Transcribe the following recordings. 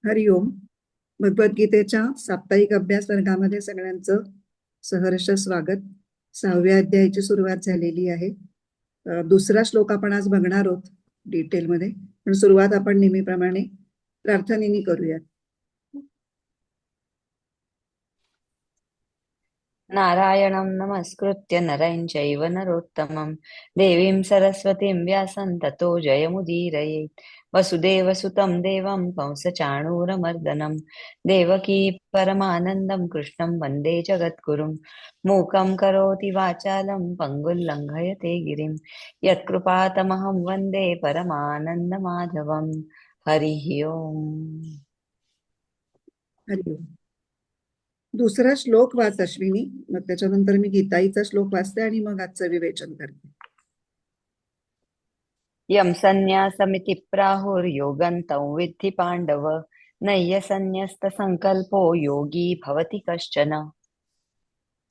हरिओम. भगवद्गीतेच्या साप्ताहिक अभ्यास वर्गामध्ये सगळ्यांचं सहर्ष स्वागत. 6व्या अध्यायाची सुरुवात झालेली आहे. दुसरा श्लोक आपण आज बघणार आहोत डिटेलमध्ये, पण सुरुवात आपण नेहमीप्रमाणे प्रार्थनेने करूयात. नारायणं नमस्कृत्य नरं चैव नरोत्तमं देवीं सरस्वतीं व्यासं ततो जयमुदीरयेत्। वसुदेवसुतं देवं कंसचाणूरमर्दनं देवकी परमानन्दं कृष्णं वन्दे जगद्गुरुं। मूकं करोति वाचालं पङ्गुं लङ्घयते गिरिं यत्कृपातमहं वन्दे परमानन्दमाधवं। हरिः ओम्। हरिओम. दुसरा श्लोक वाच अश्विनी, मग त्याच्यानंतर मी गीताईचा श्लोक वाचते आणि मग आजचं विवेचन करते. यं संन्यासमिति प्राहुर्योगं तं विद्धि पाण्डव नय्यसन्न्यस्तसंकल्पो योगी भवति कश्चन।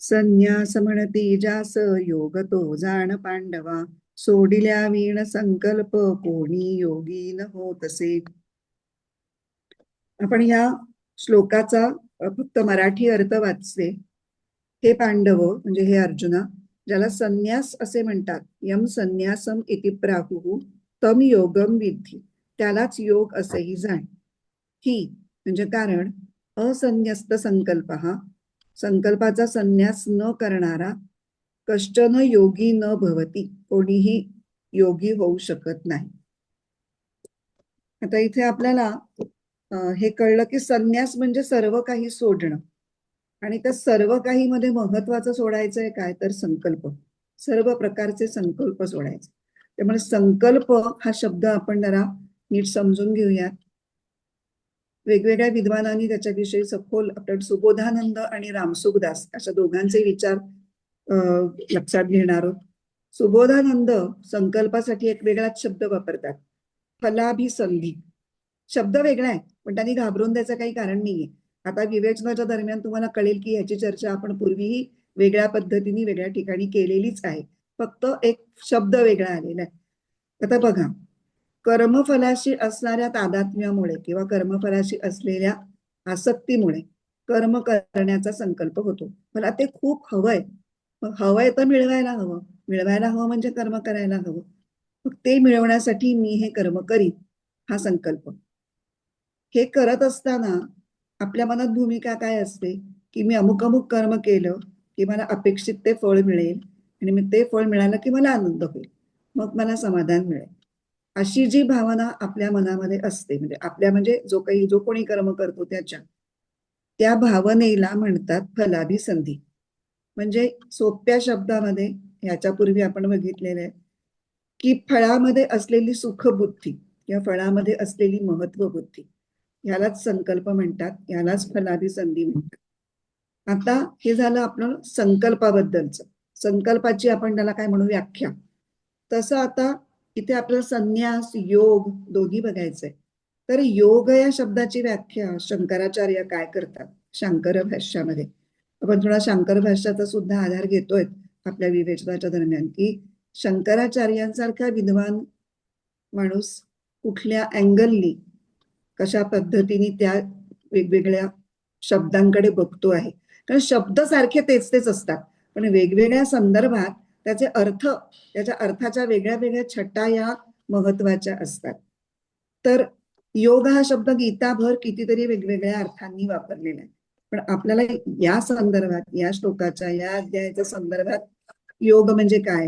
संन्यास म्हणती जास योग तो जाण पांडवा सोडिल्या वीण संकल्प कोणी योगी न होतसे. आपण या श्लोकाचा फक्त मराठी अर्थ वाचते. हे पांडव म्हणजे हे अर्जुना, ज्याला संन्यास असे म्हणतात, यम संन्यासम इति प्राहुः तम योगम विद्धि, त्यालाच योग असेही जाण. ही म्हणजे कारण असंन्यस्त संकल्प, संकल्पाचा संन्यास न करणारा कश्चन योगी न भवती, कोणीही योगी होऊ शकत नाही. आता इथे आपल्याला हे कळलं की संन्यास म्हणजे सर्व काही सोडणं, आणि त्या सर्व काही मध्ये महत्वाचं सोडायचंय काय तर संकल्प. सर्व प्रकारचे संकल्प सोडायचे. त्यामुळे संकल्प हा शब्द आपण जरा नीट समजून घेऊयात. वेगवेगळ्या विद्वानांनी त्याच्याविषयी सखोल, आपण सुबोधानंद आणि रामसुखदास अशा दोघांचे विचार लक्षात घेणार आहोत. सुबोधानंद संकल्पासाठी एक वेगळाच शब्द वापरतात, फलाभिसंधी. शब्द वेगळा आहे, पण त्यांनी घाबरून द्यायचं काही कारण नाहीये. आता विवेचनाच्या दरम्यान तुम्हाला कळेल की याची चर्चा आपण पूर्वीही वेगळ्या पद्धतीने वेगळ्या ठिकाणी केलेलीच आहे, फक्त एक शब्द वेगळा आलेला आहे. आता बघा, कर्मफलाशी असणाऱ्या तादात्म्यामुळे किंवा कर्मफलाशी असलेल्या आसक्तीमुळे कर्म करण्याचा संकल्प होतो. मला ते खूप हवंय, मग हवंय तर मिळवायला हवं, मिळवायला हवं म्हणजे कर्म करायला हवं. मग ते मिळवण्यासाठी मी हे कर्म करीन, हा संकल्प. हे करत असताना आपल्या मनात भूमिका काय असते की मी अमुक अमुक कर्म केलं की मला अपेक्षित ते फळ मिळेल, आणि मी ते फळ मिळालं की मला आनंद होईल, मग मला समाधान मिळेल. अशी जी भावना आपल्या मनामध्ये असते, म्हणजे आपल्या म्हणजे जो कोणी कर्म करतो त्या भावनेला म्हणतात फलाभिसंधी. म्हणजे सोप्या शब्दामध्ये, याच्यापूर्वी आपण बघितलेलं आहे की फळामध्ये असलेली सुखबुद्धी किंवा फळामध्ये असलेली महत्व बुद्धी, यालाच संकल्प म्हणतात, यालाच फलाभिसंधी म्हणतात. आता हे झालं आपलं संकल्पाबद्दलचं. संकल्पाची आपण त्याला काय म्हणू, व्याख्या. तसं आता इथे आपल्याला संन्यास योग दोन्ही बघायचंय. तर योग या शब्दाची व्याख्या शंकराचार्य काय करतात शांकर भाष्यामध्ये. आपण थोडा शंकर भाष्याचा सुद्धा आधार घेतोय आपल्या विवेचनाच्या दरम्यान, की शंकराचार्यांसारखा विद्वान माणूस कुठल्या अँगलनी, कशा पद्धतीने त्या वेगवेगळ्या शब्दांकडे बघतो आहे. कारण शब्द सारखे तेच तेच असतात, पण वेगवेगळ्या संदर्भात त्याचे अर्थ, त्याच्या अर्थाच्या वेगळ्या वेगळ्या छटा या महत्वाच्या असतात. तर योग हा शब्द गीताभर कितीतरी वेगवेगळ्या अर्थांनी वापरलेला आहे, पण आपल्याला या संदर्भात, या श्लोकाच्या, या अध्यायाच्या संदर्भात योग म्हणजे काय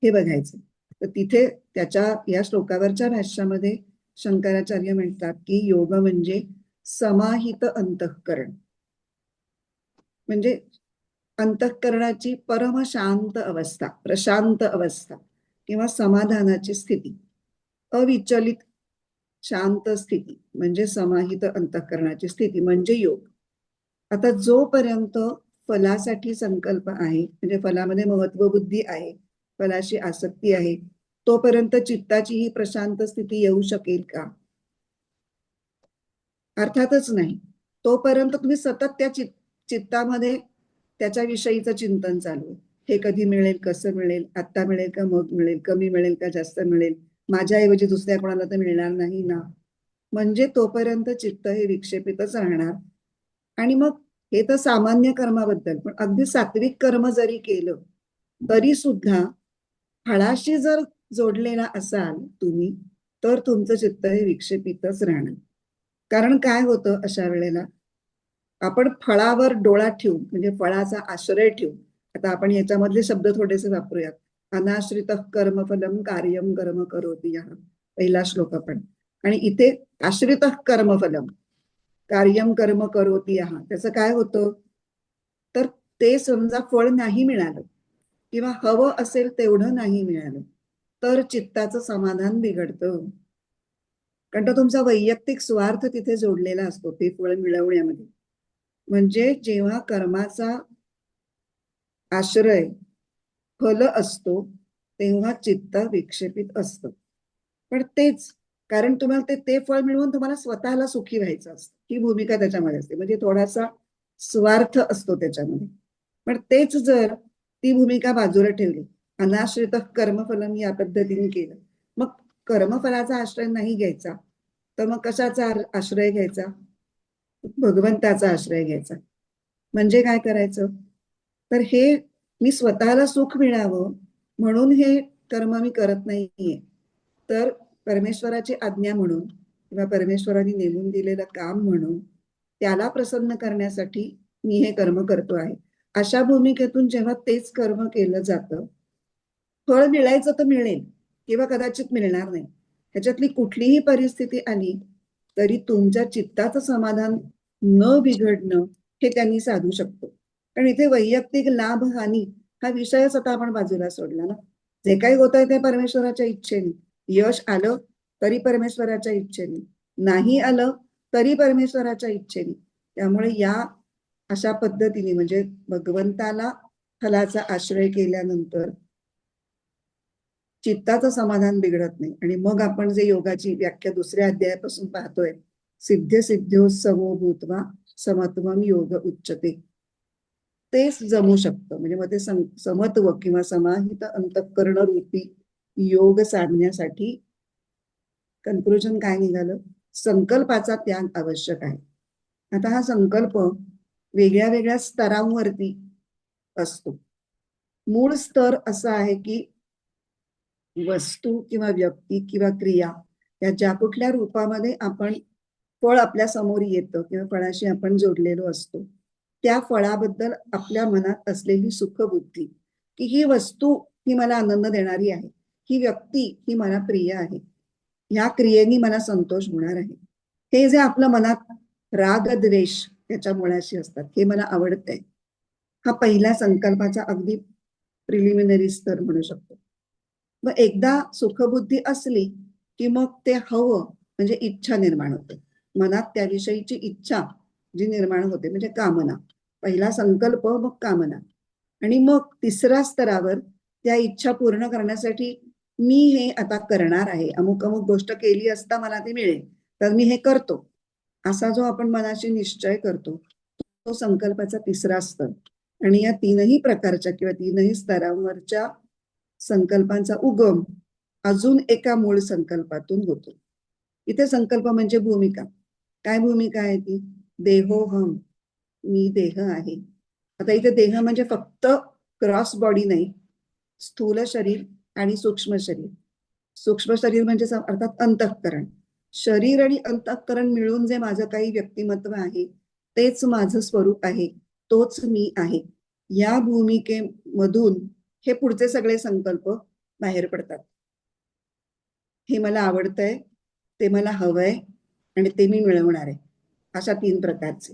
हे बघायचं. तर तिथे त्याच्या या श्लोकावरच्या भाष्यामध्ये शंकराचार्य म्हणतात की योग म्हणजे समाहित अंतःकरण, म्हणजे अंतःकरणाची परम शांत अवस्था, प्रशांत अवस्था किंवा समाधानाची स्थिती, अविचलित शांत स्थिती म्हणजे समाहित अंतःकरणाची स्थिती म्हणजे योग. आता जोपर्यंत फलासाठी संकल्प आहे, म्हणजे फलामध्ये महत्व बुद्धी आहे, फलाशी आसक्ती आहे, तोपर्यंत चित्ताची ही प्रशांत स्थिती येऊ शकेल का? अर्थातच नाही. तोपर्यंत तुम्ही सतत त्या चित्तामध्ये त्याच्याविषयीचं चिंतन चालू आहे. हे कधी मिळेल, कसं मिळेल, आत्ता मिळेल का मग मिळेल, कमी मिळेल का जास्त मिळेल, माझ्याऐवजी दुसऱ्या कोणाला तर मिळणार नाही ना. म्हणजे तोपर्यंत चित्त हे विक्षेपितच राहणार. आणि मग हे तर सामान्य कर्माबद्दल, पण अगदी सात्विक कर्म जरी केलं तरी सुद्धा फळाशी जर जोडलेला असाल तुम्ही, तर तुमचं चित्त हे विक्षेपितच राहणार. कारण काय होतं अशा वेळेला, आपण फळावर डोळा ठेवून म्हणजे फळाचा आश्रय ठेवून, आता आपण याच्यामधले शब्द थोडेसे वापरूयात. अनाश्रित कर्मफलम कार्यम कर्म करोति यः, पहिला श्लोक आपण. आणि इथे आश्रित कर्मफलम कार्यम कर्म करोति यः, त्याचं काय होतं, तर ते समजा फळ नाही मिळालं किंवा हवं असेल तेवढं नाही मिळालं तर चित्ताचं समाधान बिघडतं. कारण तो तुमचा वैयक्तिक स्वार्थ तिथे जोडलेला असतो ते फळ मिळवण्यामध्ये. म्हणजे जेव्हा कर्माचा आश्रय फल असतो तेव्हा चित्त विक्षेपित असतं. पण तेच, कारण तुम्हाला ते फळ मिळवून तुम्हाला स्वतःला सुखी व्हायचं असतं, ही भूमिका त्याच्यामध्ये असते. म्हणजे थोडासा स्वार्थ असतो त्याच्यामध्ये. पण तेच जर ती भूमिका बाजूला ठेवली, अनाश्रित कर्मफलम या पद्धतीने केलं, मग कर्मफलाचा आश्रय नाही घ्यायचा तर मग कशाचा आश्रय घ्यायचा, भगवंताचा आश्रय घ्यायचा. म्हणजे काय करायचं, तर हे मी स्वतःला सुख मिळावं म्हणून हे कर्म मी करत नाहीये, तर परमेश्वराची आज्ञा म्हणून किंवा परमेश्वराने नेमून दिलेलं काम म्हणून त्याला प्रसन्न करण्यासाठी मी हे कर्म करतो आहे. अशा भूमिकेतून जेव्हा तेच कर्म केलं जातं, फळ मिळायचं तर मिळेल किंवा कदाचित मिळणार नाही, ह्याच्यातली कुठलीही परिस्थिती आली तरी तुमच्या चित्ताचं समाधान न बिघडणं हे त्यांनी साधू शकतो. कारण इथे वैयक्तिक लाभ हानी हा विषयच आता आपण बाजूला सोडला ना. जे काही होत आहे ते परमेश्वराच्या इच्छेने. यश आलं तरी परमेश्वराच्या इच्छेने, नाही आलं तरी परमेश्वराच्या इच्छेने. त्यामुळे या अशा पद्धतीने म्हणजे भगवंताला फलाचा आश्रय केल्यानंतर चित्ताचं समाधान बिघडत नाही. आणि मग आपण जे योगाची व्याख्या दुसऱ्या अध्यायापासून पाहतोय, सिद्ध सिद्ध्यो समो भूत्वा समत्वम योग उच्चते, तेच जमू शकतं. म्हणजे मग ते समत्व किंवा समाहित अंतःकरण रूपी योग साधण्यासाठी कन्क्लुजन काय निघालं, संकल्पाचा त्याग आवश्यक आहे. आता हा संकल्प वेगळ्या वेगळ्या स्तरांवरती असतो. मूळ स्तर असा आहे की वस्तू किंवा व्यक्ती किंवा क्रिया या ज्या कुठल्या रूपामध्ये आपण फळ आपल्या समोर येतं किंवा फळाशी आपण जोडलेलो असतो, त्या फळाबद्दल आपल्या मनात असलेली सुखबुद्धी की ही वस्तू ही मला आनंद देणारी आहे, ही व्यक्ती ही मला प्रिय आहे, ह्या क्रियेनी मला संतोष होणार आहे, हे जे आपल्या मनात राग द्वेष त्याच्या मुळाशी असतात, हे मला आवडतंय, हा पहिल्या संकल्पाचा अगदी प्रिलिमिनरी स्तर म्हणू शकतो. मग एकदा सुखबुद्धी असली की मग ते हवं म्हणजे इच्छा निर्माण होते मनात, त्याविषयीची इच्छा जी निर्माण होते म्हणजे कामना. पहिला संकल्प मग कामना, आणि मग तिसऱ्या स्तरावर त्या इच्छा पूर्ण करण्यासाठी मी हे आता करणार आहे, अमुक अमुक गोष्ट केली असता मला ती मिळेल तर मी हे करतो, असा जो आपण मनाशी निश्चय करतो तो संकल्पाचा तिसरा स्तर. आणि या तीनही प्रकारच्या किंवा तीनही स्तरांवरच्या संकल्पांचा उगम अजून एका मूळ संकल्पातून होतो. इथे संकल्प म्हणजे भूमिका. काय भूमिका आहे ती, देहोहम, मी देह आहे. आता इथे देह म्हणजे फक्त क्रॉस बॉडी नाही, स्थूल शरीर आणि सूक्ष्म शरीर. सूक्ष्म शरीर म्हणजे अर्थात अंतःकरण. शरीर आणि अंतःकरण मिळून जे माझं काही व्यक्तिमत्व आहे तेच माझं स्वरूप आहे, तोच मी आहे. या भूमिकेमधून हे पुढचे सगळे संकल्प बाहेर पडतात. हे मला आवडतंय, ते मला हवंय आणि ते मी मिळवणार आहे, अशा तीन प्रकारचे.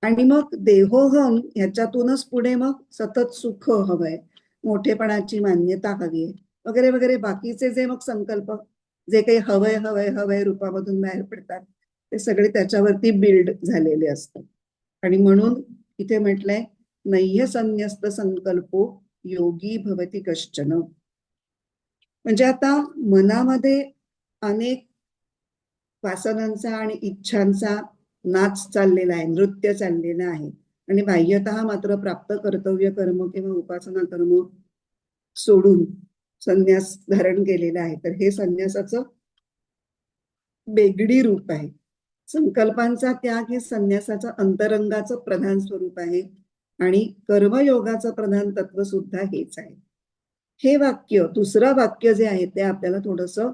आणि मग देहोहम ह्याच्यातूनच पुढे मग सतत सुख हवंय, मोठेपणाची मान्यता हवी आहे वगैरे वगैरे, बाकीचे जे मग संकल्प जे काही हवंय हवंय हवंय रूपामधून बाहेर पडतात ते सगळे त्याच्यावरती बिल्ड झालेले असतात. आणि म्हणून इथे म्हटलंय नह्य संन्यस्त संकल्पो योगी भवती कश्चन. म्हणजे आता मनामध्ये अनेक वासनांचा आणि इच्छांचा नाच चाललेला आहे, नृत्य चाललेलं आहे, आणि बाह्यतः मात्र प्राप्त कर्तव्य कर्म किंवा उपासना कर्म सोडून संन्यास धारण केलेला आहे. तर हे संन्यासाचं बेगडी रूप आहे. संकल्पांचा त्याग हे संन्यासाचं अंतरंगाचं प्रधान स्वरूप आहे आणि कर्मयोगाचं प्रधान तत्व सुद्धा हेच आहे. हे वाक्य, दुसरं वाक्य जे आहे ते आपल्याला थोडंसं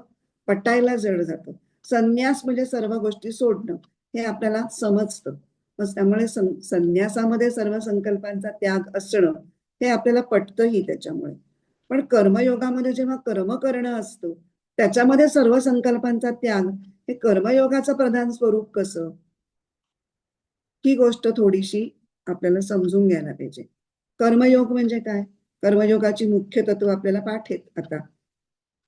पटायला जड जातं. संन्यास म्हणजे सर्व गोष्टी सोडणं हे आपल्याला समजतं. मग त्यामुळे संन्यासामध्ये सर्व संकल्पांचा त्याग असणं हे आपल्याला पटतंही त्याच्यामुळे. पण कर्मयोगामध्ये जेव्हा कर्म करणं असतं त्याच्यामध्ये सर्व संकल्पांचा त्याग हे कर्मयोगाचं प्रधान स्वरूप कसं? ही गोष्ट थोडीशी आपल्याला समजून घ्यायला पाहिजे. कर्मयोग म्हणजे काय? कर्मयोगाची मुख्य तत्व आपल्याला पाठ आहेत आता.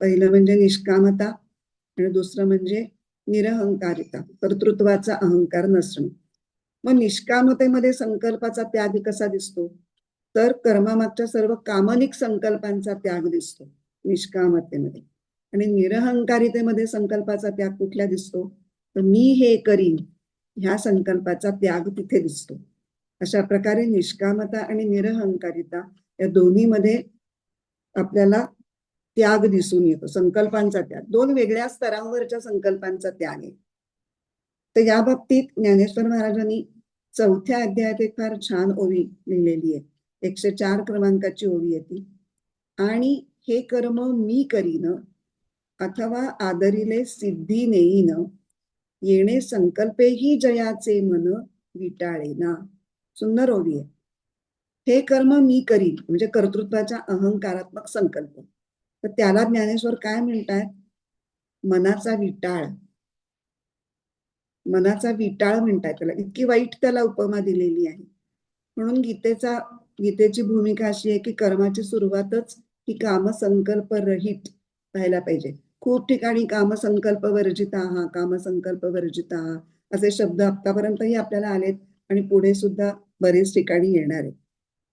पहिलं म्हणजे निष्कामता आणि दुसरं म्हणजे निरहंकारिता, कर्तृत्वाचा अहंकार नसणं. मग निष्कामतेमध्ये संकल्पाचा त्याग कसा दिसतो? तर कर्मामागच्या सर्व कामनिक संकल्पांचा त्याग दिसतो निष्कामतेमध्ये. आणि निरहंकारितेमध्ये संकल्पाचा त्याग कुठला दिसतो? तर मी हे करीन ह्या संकल्पाचा त्याग तिथे दिसतो. अशा प्रकारे निष्कामता आणि निरहंकारिता या दोन्हीमध्ये आपल्याला त्याग दिसून येतो. संकल्पांचा त्याग, दोन वेगळ्या स्तरावरच्या संकल्पांचा त्याग आहे. तर या बाबतीत ज्ञानेश्वर महाराजांनी 4थ्या अध्यायात एक फार छान ओवी लिहिलेली आहे. 104 क्रमांकाची ओवी आहे ती. आणि हे कर्म मी करीन अथवा आदरिले सिद्धी नेईन, येणे संकल्पेही जयाचे मन विटाळेना. सुंदर ओवी आहे. हे कर्म मी करीन म्हणजे कर्तृत्वाचा अहंकारात्मक संकल्प. तर त्याला ज्ञानेश्वर काय म्हणतात? मनाचा विटाळ. मनाचा विटाळ म्हणतात त्याला. इतकी वाईट त्याला उपमा दिलेली आहे. म्हणून गीतेची भूमिका अशी आहे की कर्माची सुरुवातच ही कामसंकल्प रहित व्हायला पाहिजे. खूप ठिकाणी कामसंकल्प वर्जिता कामसंकल्प वर्जिता असे शब्द आतापर्यंतही आपल्याला आलेत आणि पुढे सुद्धा बरेच ठिकाणी येणार आहेत.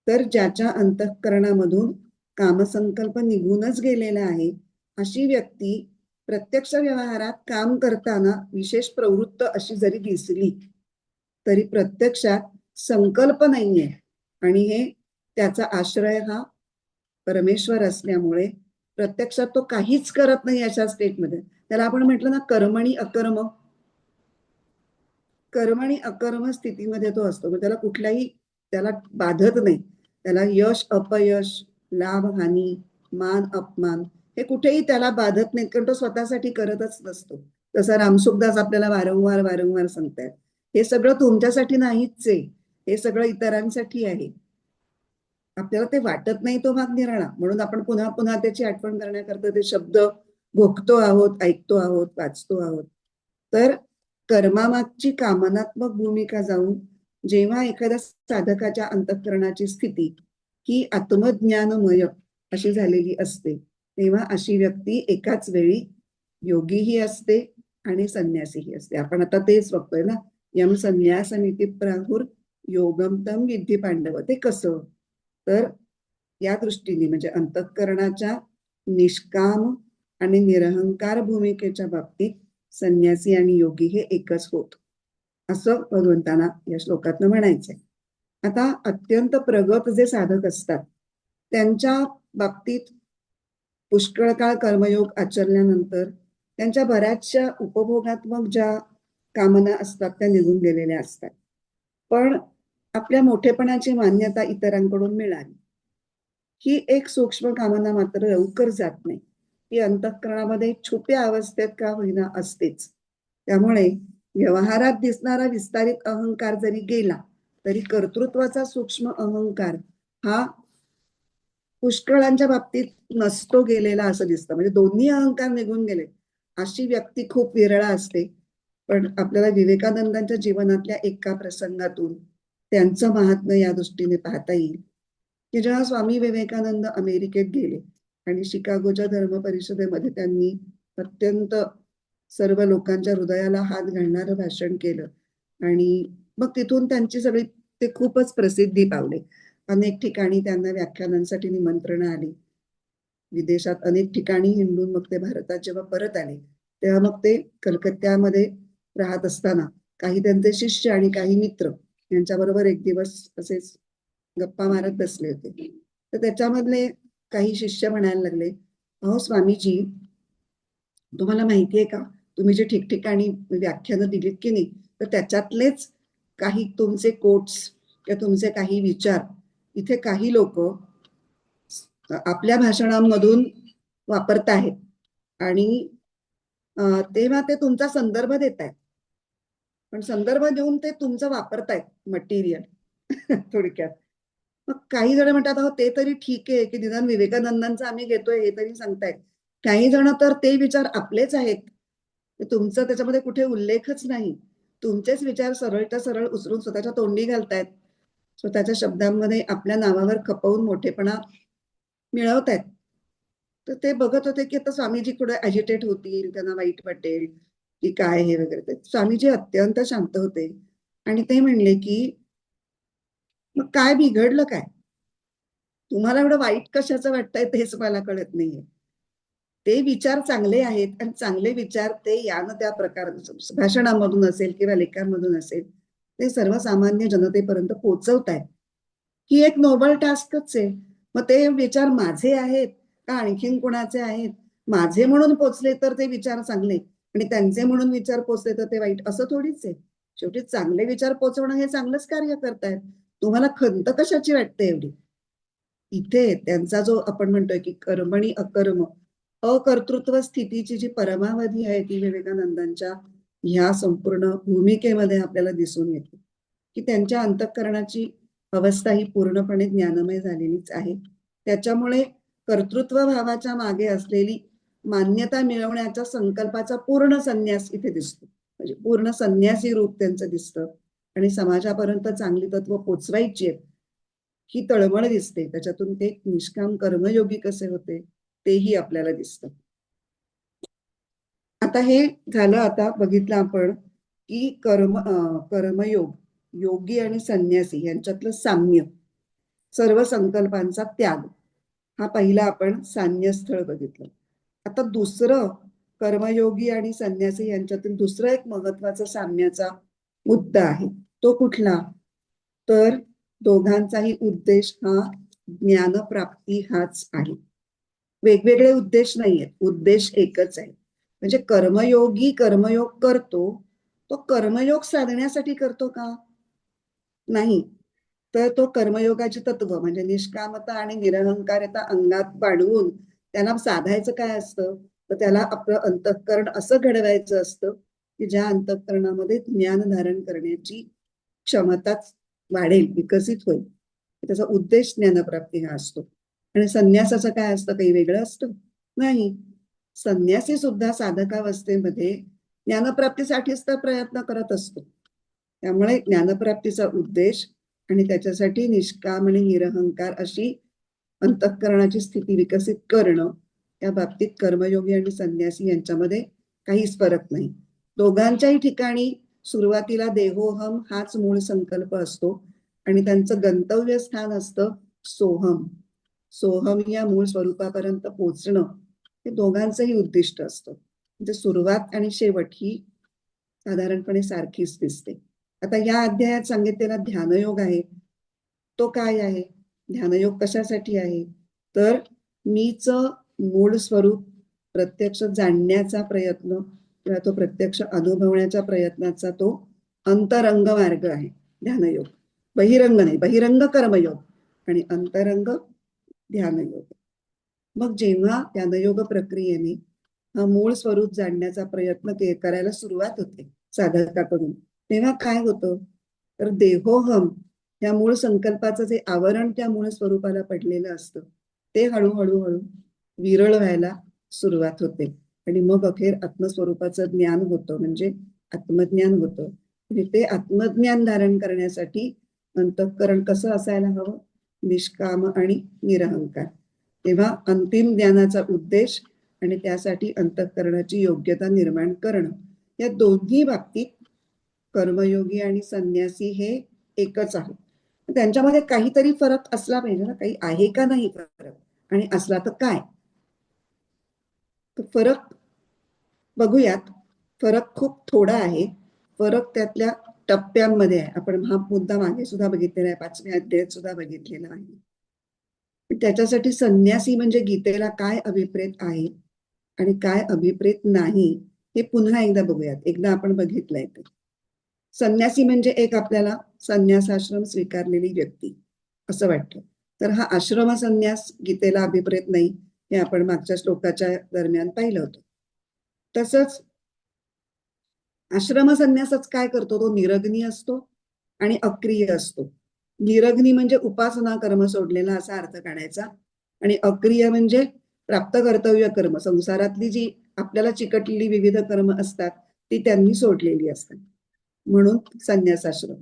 तर ज्याच्या अंतःकरणामधून कामसंकल्प निघूनच गेलेला आहे अशी व्यक्ती प्रत्यक्ष व्यवहारात काम करताना विशेष प्रवृत्त अशी जरी दिसली तरी प्रत्यक्षात संकल्प नाहीये आणि हे त्याचा आश्रय हा परमेश्वर असल्यामुळे प्रत्यक्षात तो काहीच करत नाही अशा स्टेटमध्ये. त्याला आपण म्हटलं ना कर्मणी अकर्म, कर्मणी अकर्म स्थितीमध्ये तो असतो. त्याला कुठलाही त्याला बाधत नाही. त्याला यश अपयश, लाभ हानी, मान अपमान हे कुठेही त्याला बाधत नाहीत कारण तो स्वतःसाठी करतच नसतो. तसं रामसुखदास आपल्याला वारंवार वारंवार सांगतायत, हे सगळं तुमच्यासाठी नाहीच आहे, हे सगळं इतरांसाठी आहे. आपल्याला ते वाटत नाही तो भाग निराळा, म्हणून आपण पुन्हा पुन्हा त्याची आठवण करण्याकरता ते शब्द भोगतो आहोत, ऐकतो आहोत, वाचतो आहोत. तर कर्मामागची कामनात्मक भूमिका जाऊन जेव्हा एखाद्या साधकाच्या अंतःकरणाची स्थिती ही आत्मज्ञानमय अशी झालेली असते तेव्हा अशी व्यक्ती एकाच वेळी योगीही असते आणि संन्यासीही असते. आपण आता तेच बघतोय ना, यम संन्यासमिती प्राहुर योगम तम विद्धी पांडव. ते कसं? तर या दृष्टीने म्हणजे अंतःकरणाच्या निष्काम आणि निरहंकार भूमिकेच्या बाबतीत संन्यासी आणि योगी हे एकच होत असं भगवंतांना या श्लोकातनं म्हणायचंय. आता अत्यंत प्रगत जे साधक असतात त्यांच्या बाबतीत पुष्कळ काळ कर्मयोग आचरल्यानंतर त्यांच्या बऱ्याचशा उपभोगात्मक ज्या कामना असतात त्या निघून गेलेल्या असतात. पण आपल्या मोठेपणाची मान्यता इतरांकडून मिळाली ही एक सूक्ष्म कामना मात्र लवकर जात नाही. ती अंतःकरणामध्ये छुप्या अवस्थेत का होईना असतेच. त्यामुळे व्यवहारात दिसणारा विस्तारित अहंकार जरी गेला तरी कर्तृत्वाचा सूक्ष्म अहंकार हा पुष्कळांच्या बाबतीत नसतो गेलेला असं दिसतं. म्हणजे दोन्ही अहंकार निघून गेले अशी व्यक्ती खूप विरळा असते. पण आपल्याला विवेकानंदांच्या जीवनातल्या एका प्रसंगातून त्यांचं महात्म्य या दृष्टीने पाहता येईल की जेव्हा स्वामी विवेकानंद अमेरिकेत गेले आणि शिकागोच्या धर्म परिषदेमध्ये त्यांनी अत्यंत सर्व लोकांच्या हृदयाला हात घालणारं भाषण केलं आणि मग तिथून त्यांची सगळी ते खूपच प्रसिद्धी पावले. अनेक ठिकाणी त्यांना व्याख्यानांसाठी निमंत्रणं आली. विदेशात अनेक ठिकाणी हिंडून मग ते भारतात जेव्हा परत आले तेव्हा मग ते कलकत्त्यामध्ये राहत असताना काही त्यांचे शिष्य आणि काही मित्र यांच्याबरोबर एक दिवस असेच गप्पा मारत बसले होते. तर त्याच्यामधले काही शिष्य म्हणायला लागले, अहो स्वामीजी, तुम्हाला माहितीये का तुम्ही जे ठिकठिकाणी व्याख्यानं दिलीत की नाही, तर त्याच्यातलेच काही तुमचे कोट्स किंवा तुमचे काही विचार इथे काही लोक आपल्या भाषणांमधून वापरतायत आणि तेव्हा ते तुमचा संदर्भ देत आहेत, पण संदर्भ देऊन ते तुमचं वापरतायत मटेरियल थोडक्यात. मग काही जण म्हणतात अहो ते तरी ठीक आहे की निदान विवेकानंदांचं आम्ही घेतोय हे तरी सांगतायत. काही जण तर ते विचार आपलेच आहेत, तुमचं त्याच्यामध्ये कुठे उल्लेखच नाही, तुमचेच विचार सरळता सरळ उचलून स्वतःच्या तोंडी घालतायत, स्वतःच्या शब्दांमध्ये आपल्या नावावर खपवून मोठेपणा मिळवतायत. तर ते बघत होते की आता स्वामीजी कुठे अजिटेट होतील, त्यांना वाईट वाटेल की काय हे वगैरे. ते स्वामीजी अत्यंत शांत होते आणि ते म्हणले की मग काय बिघडलं काय, तुम्हाला एवढं वाईट कशाचं वाटतंय तेच मला कळत नाहीये. ते विचार चांगले आहेत आणि चांगले विचार ते या न त्या प्रकार भाषणामधून असेल किंवा लेखांमधून असेल ते सर्वसामान्य जनतेपर्यंत पोहोचवतायत, ही एक नोबल टास्कच आहे. मग ते विचार माझे आहेत का आणखीन कोणाचे आहेत, माझे म्हणून पोचले तर ते विचार चांगले आणि त्यांचे म्हणून विचार पोचले तर ते वाईट, असं थोडीच आहे. शेवटी चांगले विचार पोचवणं हे चांगलंच कार्य करतायत, तुम्हाला खंत कशाची वाटते एवढी. इथे त्यांचा जो आपण म्हणतोय की कर्मणी अकर्म, अकर्तृत्व स्थितीची जी परमावधी आहे ती विवेकानंदांच्या ह्या संपूर्ण भूमिकेमध्ये आपल्याला दिसून येते की त्यांच्या अंतःकरणाची अवस्था ही पूर्णपणे ज्ञानमय झालेलीच आहे. त्याच्यामुळे कर्तृत्व भावाच्या मागे असलेली मान्यता मिळवण्याच्या संकल्पाचा पूर्ण संन्यास इथे दिसतो, म्हणजे पूर्ण संन्यासी रूप त्यांचं दिसतं आणि समाजापर्यंत चांगली तत्व पोचवायची आहेत ही तळमळ दिसते. त्याच्यातून ते निष्काम कर्मयोगी कसे होते तेही आपल्याला दिसतं. आता हे झालं, आता बघितलं आपण की कर्मयोग, योगी आणि संन्यासी यांच्यातलं साम्य, सर्व संकल्पांचा त्याग, हा पहिला आपण साम्य स्थळ बघितलं. आता दुसरं कर्मयोगी आणि संन्यासी यांच्यातील दुसरं एक महत्वाचा साम्याचा मुद्दा आहे, तो कुठला, तर दोघांचाही उद्देश हा ज्ञानप्राप्ती हाच आहे. वेगवेगळे उद्देश नाहीयेत, उद्देश एकच आहे. म्हणजे कर्मयोगी कर्मयोग करतो, तो कर्मयोग साधण्यासाठी करतो का, नाही, तर तो कर्मयोगाची तत्व म्हणजे निष्कामता आणि निरहंकारिता अंगात बाळगून त्यांना साधायचं काय असतं, तर त्याला आपलं अंतःकरण असं घडवायचं असतं की ज्या अंतःकरणामध्ये ज्ञान धारण करण्याची क्षमता वाढेल, विकसित होईल. त्याचा उद्देश ज्ञानप्राप्ती हा असतो. आणि संन्यासाचं काय असतं, काही वेगळं असतं, नाही. संन्यासी सुद्धा साधकावस्थेमध्ये ज्ञानप्राप्तीसाठीच तर प्रयत्न करत असतो. त्यामुळे ज्ञानप्राप्तीचा उद्देश आणि त्याच्यासाठी निष्काम आणि निरहंकार अशी अंतःकरणाची स्थिती विकसित करणं, या बाबतीत कर्मयोगी आणि संन्यासी यांच्यामध्ये काहीच फरक नाही. दोघांच्याही ठिकाणी सुरुवातीला देहोहम हाच मूळ संकल्प असतो आणि त्यांचं गंतव्य स्थान असतं सोहम. सोहम या मूळ स्वरूपापर्यंत पोहोचणं हे दोघांचंही उद्दिष्ट असतं. म्हणजे सुरुवात आणि शेवट ही साधारणपणे सारखीच दिसते. आता या अध्यायात सांगितलेला ध्यानयोग आहे, तो काय आहे, ध्यानयोग कशासाठी आहे, तर मीच मूळ स्वरूप प्रत्यक्ष जाणण्याचा प्रयत्न किंवा तो प्रत्यक्ष अनुभवण्याच्या प्रयत्नाचा तो अंतरंग मार्ग आहे ध्यानयोग. बहिरंग नाही, बहिरंग कर्मयोग आणि अंतरंग ध्यानयोग. मग जेव्हा ध्यानयोग प्रक्रियेने हा मूळ स्वरूप जाणण्याचा प्रयत्न करायला सुरुवात होते साधकाकडून, तेव्हा काय होतं, तर देहोहम या मूळ संकल्पाचं जे आवरण त्या मूळ स्वरूपाला पडलेलं असतं ते हळूहळू हळू विरळ व्हायला सुरुवात होते आणि मग अखेर आत्मस्वरूपाचं ज्ञान होतं, म्हणजे आत्मज्ञान होतं. आणि ते आत्मज्ञान धारण करण्यासाठी अंतःकरण कसं असायला हवं, निष्काम आणि निरहंकार. तेव्हा अंतिम ज्ञानाचा उद्देश आणि त्यासाठी अंतःकरणाची योग्यता निर्माण करणं, या दोन्ही बाबतीत कर्मयोगी आणि संन्यासी हे एकच आहे. त्यांच्यामध्ये काहीतरी फरक असला पाहिजे ना, काही आहे का नाही फरक, आणि असला तर काय. तर फरक बघूयात. फरक खूप थोडा आहे, फरक त्यातल्या टप्प्यांमध्ये आहे. आपण हा मुद्दा मागे सुद्धा बघितलेला आहे, 5व्या अध्यायात सुद्धा बघितलेला आहे. त्याच्यासाठी संन्यासी म्हणजे गीतेला काय अभिप्रेत आहे आणि काय अभिप्रेत नाही हे पुन्हा एकदा बघूयात. एकदा आपण बघितलंय ते. संन्यासी म्हणजे एक आपल्याला संन्यासाश्रम स्वीकारलेली व्यक्ती असं वाटतं. तर हा आश्रम संन्यास गीतेला अभिप्रेत नाही, हे आपण मागच्या श्लोकाच्या दरम्यान पाहिलं होतं. तसंच आश्रम संन्यासच काय करतो, तो निरग्नी असतो आणि अक्रिय असतो. निरग्नी म्हणजे उपासना कर्म सोडलेला असा अर्थ काढायचा, आणि अक्रिय म्हणजे प्राप्त कर्तव्य कर्म, संसारातली जी आपल्याला चिकटलेली विविध कर्म असतात ती त्यांनी सोडलेली असतात, म्हणून संन्यासाश्रम.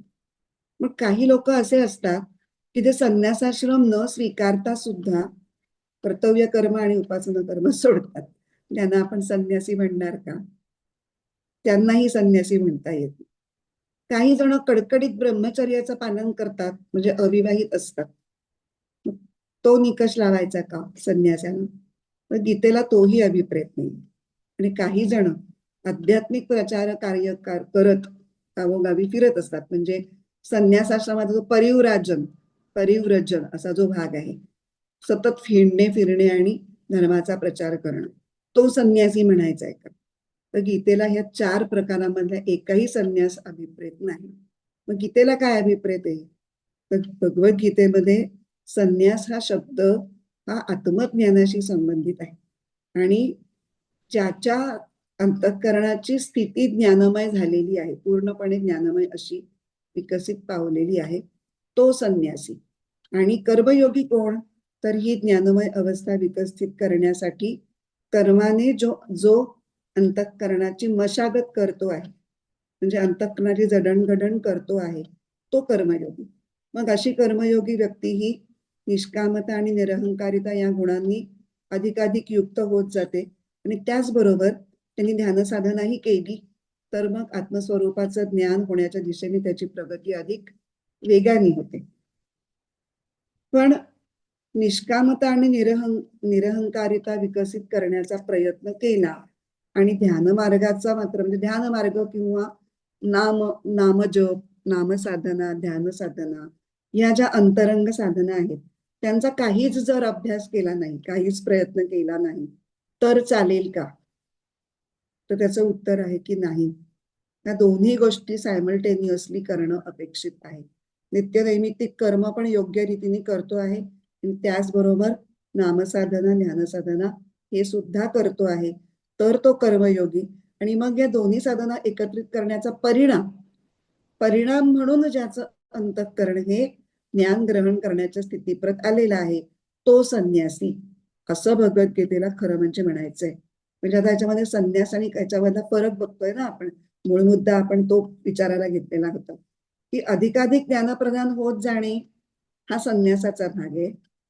मग काही लोक असे असतात की ते संन्यासाश्रम न स्वीकारता सुद्धा कर्तव्य कर्म आणि उपासना कर्म सोडतात. त्यांना आपण संन्यासी म्हणणार का? त्यांनाही संन्यासी म्हणता येत. काही जण कडकडीत ब्रह्मचर्याचं पालन करतात, म्हणजे अविवाहित असतात. तो निकष लावायचा का संन्यासाला? तर गीतेला तोही अभिप्रेत नाही. आणि काही जण आध्यात्मिक प्रचार कार्य करत गावोगावी फिरत असतात, म्हणजे संन्यासाश्रमाचा जो परिव्रजन असा जो भाग आहे, सतत फिरणे आणि धर्माचा प्रचार करणं, तो संन्यासी म्हणायचा आहे का? तर गीतेला ह्या 4 प्रकारामधला एकही संन्यास अभिप्रेत नाही. मग गीतेला काय अभिप्रेत आहे? तर भगवद्गीतेमध्ये संन्यास हा शब्द हा आत्मज्ञानाशी संबंधित आहे, आणि ज्याच्या अंतःकरणाची स्थिती ज्ञानमय झालेली आहे, पूर्णपणे ज्ञानमय अशी विकसित पावलेली आहे, तो संन्यासी. आणि कर्मयोगी कोण? तर ही ज्ञानमय अवस्था विकसित करण्यासाठी कर्माने जो अंतःकरणाची मशागत करतो आहे, म्हणजे अंतःकरणाची जडणघडण करतो आहे, तो कर्मयोगी. मग अशी कर्मयोगी व्यक्ती ही निष्कामता आणि निरहंकारिता या गुणांनी अधिकाधिक युक्त होत जाते, आणि त्याचबरोबर त्यांनी ध्यानसाधनाही केली तर मग आत्मस्वरूपाचं ज्ञान होण्याच्या दिशेने त्याची प्रगती अधिक वेगाने होते. पण निष्कामता आणि निरहंकारिता विकसित करण्याचा प्रयत्न केला, आणि ध्यान मार्गाचा मात्र, म्हणजे ध्यान मार्ग किंवा नामजप, नामसाधना, ध्यान साधना या ज्या अंतरंग साधना आहेत, त्यांचा काहीच जर अभ्यास केला नाही, काहीच प्रयत्न केला नाही, तर चालेल का? तर त्याचं उत्तर आहे की नाही. या दोन्ही गोष्टी सायमल्टेनियसली करणं अपेक्षित आहे. नित्यनैमित्तिक कर्म पण योग्य रीतीने करतो आहे, आणि त्याचबरोबर नामसाधना, ज्ञानसाधना हे सुद्धा करतो आहे, तर तो कर्मयोगी. आणि मग या दोन्ही साधना एकत्रित करण्याचा परिणाम म्हणून ज्याचं अंतःकरण हे ज्ञान ग्रहण करण्याच्या स्थितीप्रत आलेला आहे, तो संन्यासी, असं भगवद्गीतेला खरं म्हणजे म्हणायचंय. म्हणजे आता याच्यामध्ये संन्यास आणि याच्यामधला फरक बघतोय ना आपण. मूळ मुद्दा आपण तो विचारायला घेतलेला होता, की अधिकाधिक ज्ञानप्रदान होत जाणे हा संन्यासाचा भाग आहे,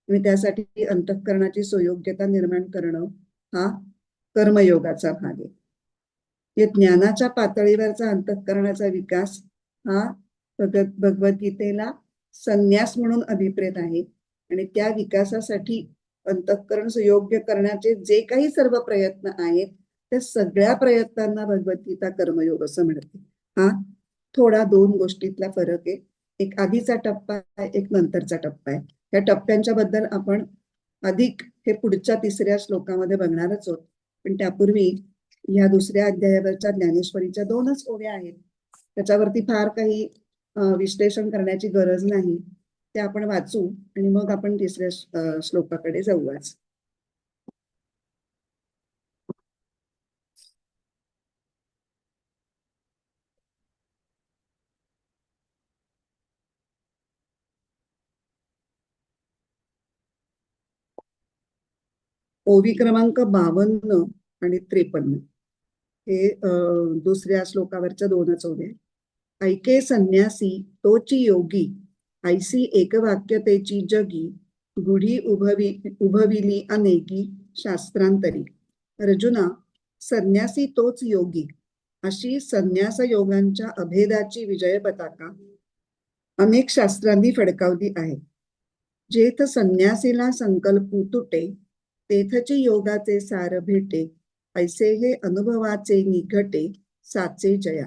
आणि त्यासाठी अंतःकरणाची सुयोग्यता निर्माण करणं हा कर्मयोगाचा भाग आहे. हे ज्ञानाच्या पातळीवरचा अंतःकरणाचा विकास हा भगवद्गीतेला संन्यास म्हणून अभिप्रेत आहे, आणि त्या विकासासाठी अंतःकरण सुयोग्य करण्याचे जे काही सर्व प्रयत्न आहेत, त्या सगळ्या प्रयत्नांना भगवद्गीता कर्मयोग असं म्हणते. हा थोडा 2 गोष्टीतला फरक आहे. एक आधीचा टप्पा आहे, एक नंतरचा टप्पा आहे. या टप्प्यांच्या बद्दल आपण अधिक हे पुढच्या 3ऱ्या श्लोकामध्ये बघणारच आहोत. पण त्यापूर्वी या 2ऱ्या अध्यायावरच्या ज्ञानेश्वरीच्या 2च ओव्या आहेत, त्याच्यावरती फार काही विश्लेषण करण्याची गरज नाही. ते आपण वाचू आणि मग आपण 3ऱ्या श्लोकाकडे जाऊ. आज ओवी क्रमांक 52 आणि 53 हे 2ऱ्या श्लोकावरच्या 2च ओव्या. ऐके संन्यासी तोची योगी, ऐसी एकवाक्यतेची जगी, गुढी उभविली अनेकी शास्त्रांतरी. अर्जुना, संन्यासी तोच योगी, अशी संन्यास योगांच्या अभेदाची विजय पताका अनेक शास्त्रांनी फडकावली आहे. जेथ संन्यासीला संकल्पू तुटे, तेथची योगाचे सार भेटे, ऐसे हे अनुभवाचे निघटे, साचे जया.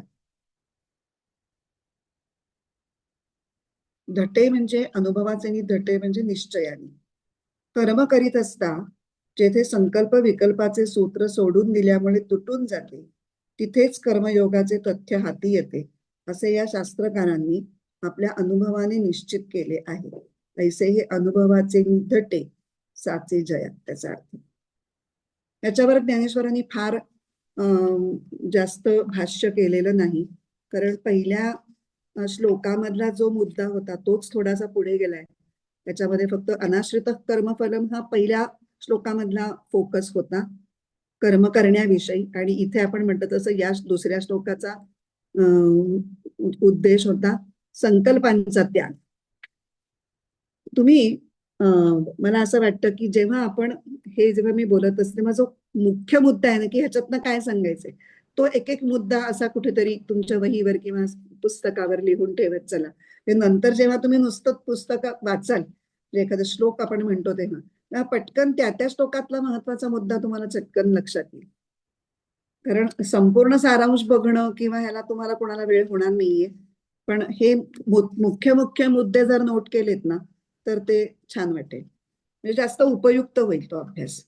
धटे म्हणजे अनुभवाचे, आणि धटे म्हणजे निश्चयाने. कर्म करीत असता जेथे संकल्प विकल्पाचे सूत्र सोडून दिल्यामुळे तुटून जाते, तिथेच कर्मयोगाचे तथ्य हाती येते असे या शास्त्रकारांनी आपल्या अनुभवाने निश्चित केले आहे. ऐसे हे अनुभवाचे निधटे साचे जया, त्याचा अर्थ. याच्यावर ज्ञानेश्वरांनी फार जास्त भाष्य केलेलं नाही, कारण पहिल्या श्लोकामधला जो मुद्दा होता तोच थोडासा पुढे गेलाय. त्याच्यामध्ये फक्त अनाश्रित कर्मफलम हा पहिल्या श्लोकामधला फोकस होता कर्म करण्याविषयी, आणि इथे आपण म्हणतो तसं या दुसऱ्या श्लोकाचा उद्देश होता संकल्पांचा त्याग. तुम्ही मला असं वाटतं की जेव्हा मी बोलत असते, तेव्हा जो मुख्य मुद्दा आहे ना की ह्याच्यातनं काय सांगायचंय, तो एक एक मुद्दा असा कुठेतरी तुमच्या वहीवर किंवा पुस्तकावर लिहून ठेवत चला. ते नंतर जेव्हा तुम्ही नुसतं पुस्तक वाचाल, जे एखादा श्लोक आपण म्हणतो तेव्हा पटकन त्या श्लोकातला महत्वाचा मुद्दा तुम्हाला चटकन लक्षात येईल. कारण संपूर्ण सारांश बघणं किंवा ह्याला तुम्हाला कोणाला वेळ होणार नाहीये, पण हे मुख्य मुख्य मुद्दे जर नोट केलेत ना तर ते छान वाटेल, म्हणजे जास्त उपयुक्त होईल तो अभ्यास.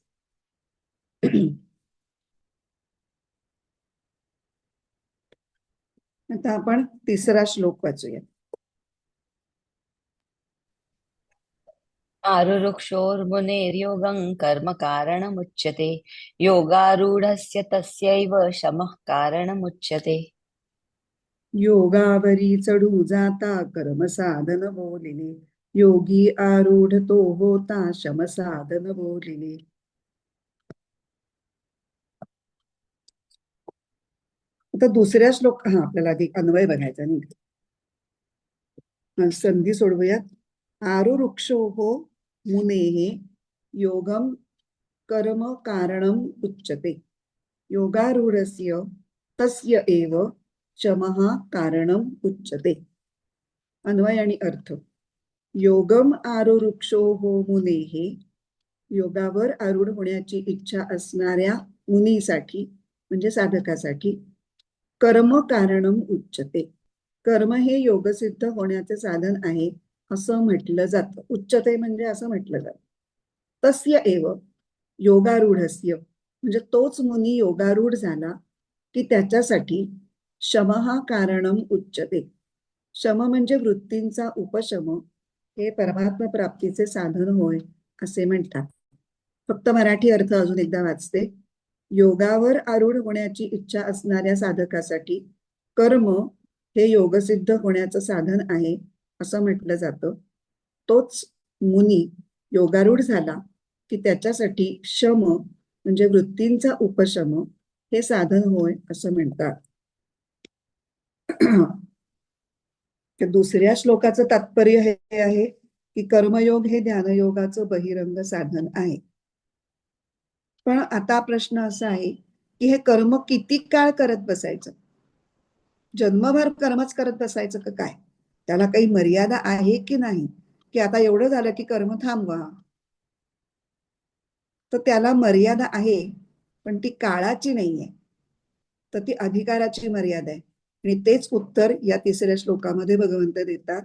आता आपण तिसरा श्लोक वाचूया. आरुरुक्षोर्मुनेर्योगं कर्म कारणमुच्यते योगारूढस्य तस्यैव शमः कारणमुच्यते. योगावरी चढू जाता कर्म साधन बोलिले, योगी आरूढ तो होता शम साधन बोलिले. आता दुसऱ्या श्लोक आपल्याला आधी अन्वय बघायचा नाही, संधी सोडवूयात. आरुरुक्षोः मुनेः योगम कर्म कारणम उच्यते योगारूढस्य तस्य एव शमः कारणम उच्यते. अन्वय आणि अर्थ. योगम आरुरुक्षोः मुनेः, योगावर आरूढ होण्याची इच्छा असणाऱ्या मुनीसाठी म्हणजे साधकासाठी कर्म कारणम उच्यते, कर्म हे योगसिद्ध होण्याचे साधन आहे असं म्हटलं जातं. उच्चते म्हणजे असं म्हटलं जातं. तस्य एव योगारूढस्य म्हणजे तोच मुनी योगारूढ झाला की त्याच्यासाठी शमः कारणम उच्यते. शम म्हणजे वृत्तींचा उपशम, हे परमात्मा प्राप्तीचे साधन होय असे म्हणतात. फक्त मराठी अर्थ अजून एकदा वाचते. योगावर आरूढ होण्याची इच्छा असणाऱ्या साधकासाठी कर्म हे योगसिद्ध होण्याचं साधन आहे असं म्हटलं जातं. तोच मुनी योगारूढ झाला की त्याच्यासाठी शम म्हणजे वृत्तींचा उपशम हे साधन होय असं म्हणतात. दुसऱ्या श्लोकाचं तात्पर्य हे आहे की कर्मयोग हे ज्ञानयोगाचं बहिरंग साधन आहे. पण आता प्रश्न असा आहे की हे कर्म किती काळ करत बसायचं? जन्मभर कर्मच करत बसायचं का काय? त्याला काही मर्यादा आहे की नाही, की आता एवढं झालं की कर्म थांबवा? तर त्याला मर्यादा आहे, पण ती काळाची नाहीये, तर ती अधिकाराची मर्यादा आहे. आणि तेच उत्तर या तिसऱ्या श्लोकामध्ये भगवंत देतात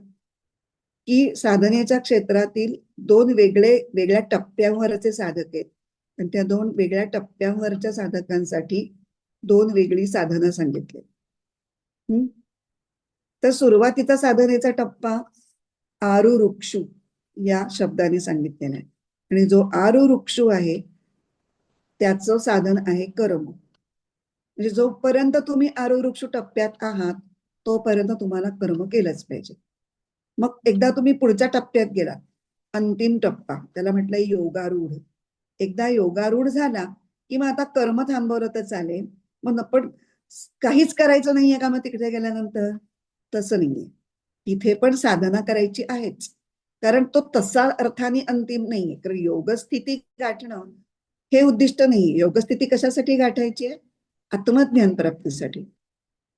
की साधनेच्या क्षेत्रातील दोन वेगळ्या टप्प्यांवरचे साधक आहेत, आणि त्या दोन वेगळ्या टप्प्यांवरच्या साधकांसाठी दोन वेगळी साधनं सांगितली. तर सुरुवातीचा साधनेचा टप्पा आरुरुक्षु या शब्दाने सांगितलेला आहे, आणि जो आरुरुक्षु आहे त्याचं साधन आहे कर्म. म्हणजे जोपर्यंत तुम्ही आरुरुक्षु टप्प्यात आहात तोपर्यंत तुम्हाला कर्म केलंच पाहिजे. मग एकदा तुम्ही पुढच्या टप्प्यात गेला, अंतिम टप्पा त्याला म्हटलंय योगारूढ. एकदा योगारूढ झाला की मग आता कर्म थांबवलं तर चालेल, मग पण काहीच करायचं नाहीये का मग तिकडे गेल्यानंतर? तसं नाहीये, तिथे पण साधना करायची आहेच, कारण तो तसा अर्थाने अंतिम नाहीये. कारण योगस्थिती गाठणं हे उद्दिष्ट नाहीये. योगस्थिती कशासाठी गाठायची आहे? आत्मज्ञान प्राप्तीसाठी.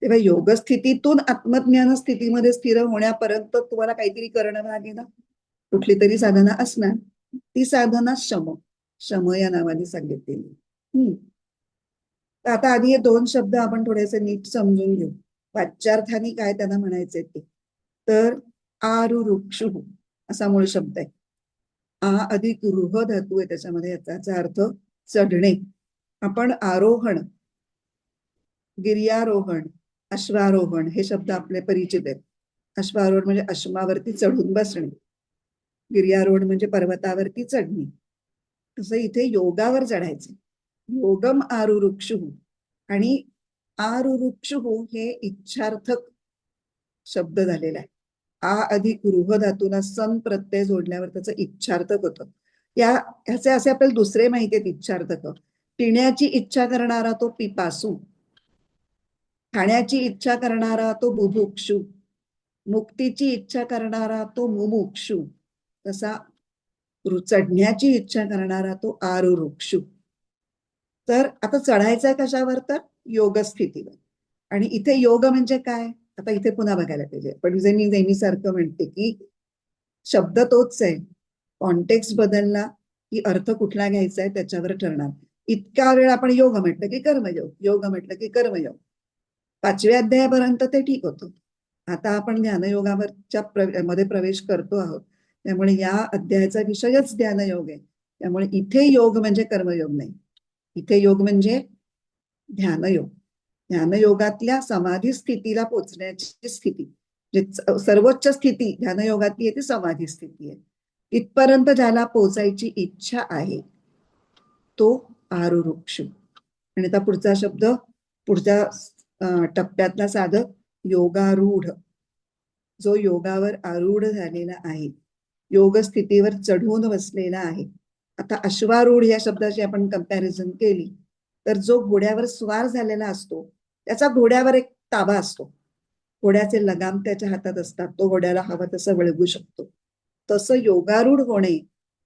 तेव्हा योगस्थितीतून आत्मज्ञान स्थितीमध्ये स्थिर होण्यापर्यंत तुम्हाला काहीतरी करणं लागेल ना, कुठली तरी साधना असणार. ती साधना शम या नावाने सांगितलेली. तर आता आधी हे दोन शब्द आपण थोडेसे नीट समजून घेऊ, वाच्यार्थाने काय त्यांना म्हणायचे ते. तर आरुरुक्षु असा मूळ शब्द आहे. आ अधिक रुह धातू आहे त्याच्यामध्ये, याचा अर्थ चढणे. आपण आरोहण गिर्यारोहण, अश्वारोहण हे शब्द आपले परिचित आहेत. अश्वारोहण म्हणजे अश्वावरती चढून बसणे, गिर्यारोहण म्हणजे पर्वतावरती चढणे. तसं इथे योगावर चढायचे. योगम आरुरुक्षु, आणि आरुरुक्षु हे इच्छार्थक शब्द झालेला आहे. आ अधिक गृह धातूला सन प्रत्यय जोडल्यावर त्याचं इच्छार्थक होतं. ह्याचे असे आपल्याला दुसरे माहिती आहेत इच्छार्थक. पिण्याची इच्छा करणारा तो पिपासू, खाण्याची इच्छा करणारा तो बुभुक्षू, मुक्तीची इच्छा करणारा तो मुमुक्षू, तसा चढण्याची इच्छा करणारा तो आरुरुक्षू. तर आता चढायचंय कशावर, तर योग स्थितीवर. आणि इथे योग म्हणजे काय, आता इथे पुन्हा बघायला पाहिजे. पण जे मी नेहमीसारखं म्हणते की शब्द तोच आहे, कॉन्टेक्स्ट बदलला की अर्थ कुठला घ्यायचा आहे त्याच्यावर ठरणार. इतका वेळ आपण योग म्हटलं की कर्मयोग, योग म्हटलं की कर्मयोग. 5व्या अध्यायापर्यंत ते ठीक होतं. आता आपण ध्यानयोगावरच्या मध्ये प्रवेश करतो आहोत, त्यामुळे या अध्यायाचा विषयच ध्यानयोग आहे. त्यामुळे इथे योग म्हणजे कर्मयोग नाही, इथे योग म्हणजे ध्यानयोग. ध्यानयोगातल्या समाधी स्थितीला पोचण्याची स्थिती, जे सर्वोच्च स्थिती ध्यानयोगातली आहे ती समाधी स्थिती आहे. इथपर्यंत ज्याला पोचायची इच्छा आहे तो आरुरुक्षु. आणि आता पुढचा शब्द, पुढच्या टप्प्यातला साधक योगारूढ, जो योगावर आरूढ झालेला आहे, योग स्थितीवर चढून बसलेला आहे. आता अश्वारूढ या शब्दाची आपण कंपॅरिझन केली तर जो घोड्यावर स्वार झालेला असतो त्याचा घोड्यावर एक ताबा असतो, घोड्याचे लगाम त्याच्या हातात असतात, तो घोड्याला हवा तसं वळवू शकतो. तसं योगारूढ होणे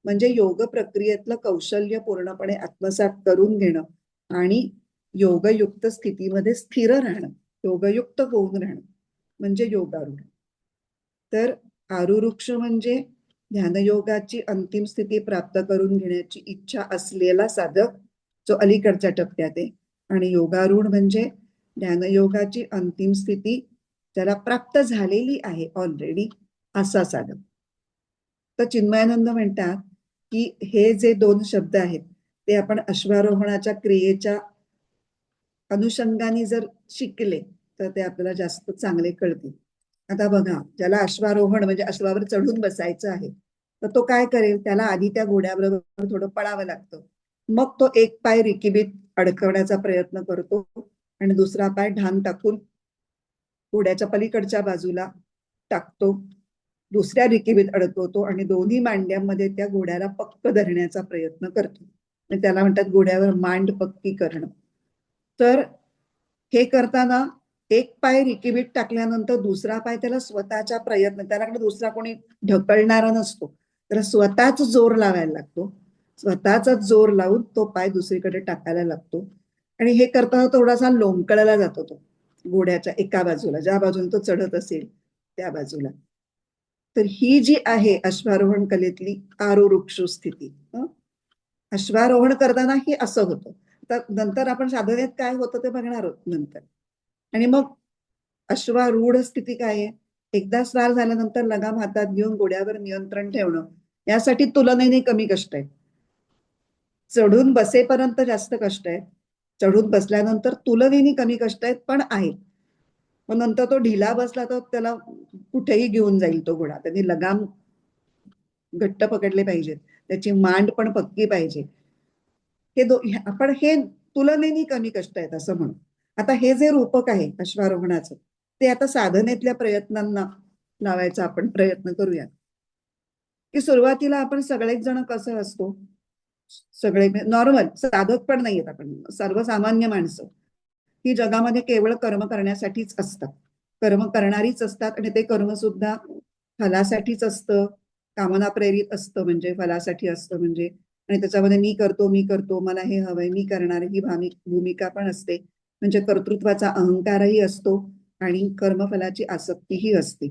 म्हणजे योग प्रक्रियेतलं कौशल्य पूर्णपणे आत्मसात करून घेणं आणि योगयुक्त स्थितीमध्ये स्थिर राहणं, योगयुक्त होऊन राहणं म्हणजे योगारूढ. तर आरुरुक्ष म्हणजे ध्यानयोगाची अंतिम स्थिती प्राप्त करून घेण्याची इच्छा असलेला साधक, जो अलीकडच्या टप्प्यात आहे. आणि योगारूढ म्हणजे ध्यानयोगाची अंतिम स्थिती ज्याला प्राप्त झालेली आहे ऑलरेडी, असा साधक. तर चिन्मयानंद म्हणतात की हे जे 2 शब्द आहेत ते आपण अश्वारोहणाच्या क्रियेच्या अनुषंगाने जर शिकले तर ते आपल्याला जास्त चांगले कळतील. आता बघा, ज्याला अश्वारोहण म्हणजे अश्वावर चढून बसायचं आहे तर तो काय करेल, त्याला आधी त्या घोड्याबरोबर थोडं पळावं लागतं. मग तो एक पाय रिकिबीत अडकवण्याचा प्रयत्न करतो आणि दुसरा पाय ढान टाकून घोड्याच्या पलीकडच्या बाजूला टाकतो, दुसऱ्या रिकिबीत अडकवतो आणि दोन्ही मांड्यांमध्ये त्या घोड्याला पक्क धरण्याचा प्रयत्न करतो. त्याला म्हणतात घोड्यावर मांड पक्की करणं. तर हे करताना एक पाय रिकिबीत टाकल्यानंतर दुसरा पाय त्याला स्वतःच्या प्रयत्न, त्याला दुसरा कोणी ढकलणारा नसतो, त्याला स्वतःच जोर लावायला लागतो, स्वतःचा जोर लावून तो पाय दुसरीकडे टाकायला लागतो. आणि हे करताना थोडासा लोंबकळला जातो तो घोड्याच्या एका बाजूला, ज्या बाजूने तो चढत असेल त्या बाजूला. तर ही जी आहे अश्वारोहण कलेतली आरुरुक्षु स्थिती. अश्वारोहण करताना हे असं होतं. तर नंतर आपण साधनेत काय होतं ते बघणार आहोत नंतर. आणि मग अश्वारूढ स्थिती काय आहे, एकदा स्वार झाल्यानंतर लगाम हातात घेऊन घोड्यावर नियंत्रण ठेवणं, यासाठी तुलनेने कमी कष्ट आहे. चढून बसेपर्यंत जास्त कष्ट आहे, चढून बसल्यानंतर तुलनेने कमी कष्ट आहेत पण आहेत. मग नंतर तो ढिला बसला तर त्याला कुठेही घेऊन जाईल तो घोडा. त्यांनी लगाम घट्ट पकडले पाहिजेत, त्याची मांड पण पक्की पाहिजे. आपण हे तुलनेने कमी कष्ट आहेत असं म्हणू. आता हे जे रूपक आहे अश्वारोहणाचं, ते आता साधनेतल्या प्रयत्नांना लावायचा आपण प्रयत्न करूया. की सुरुवातीला आपण सगळेच जण कसं असतो, सगळे नॉर्मल साधक पण नाहीयेत, आपण सर्वसामान्य माणसं ही जगामध्ये केवळ कर्म करण्यासाठीच असतात, कर्म करणारीच असतात. आणि ते कर्म सुद्धा फलासाठीच असतं, कामना प्रेरित असतं, म्हणजे फलासाठी असतं म्हणजे. आणि त्याच्यामध्ये मी करतो, मला हे हवंय, मी करणार, ही भूमिका पण असते. म्हणजे कर्तृत्वाचा अहंकारही असतो आणि कर्मफलाची आसक्तीही असते.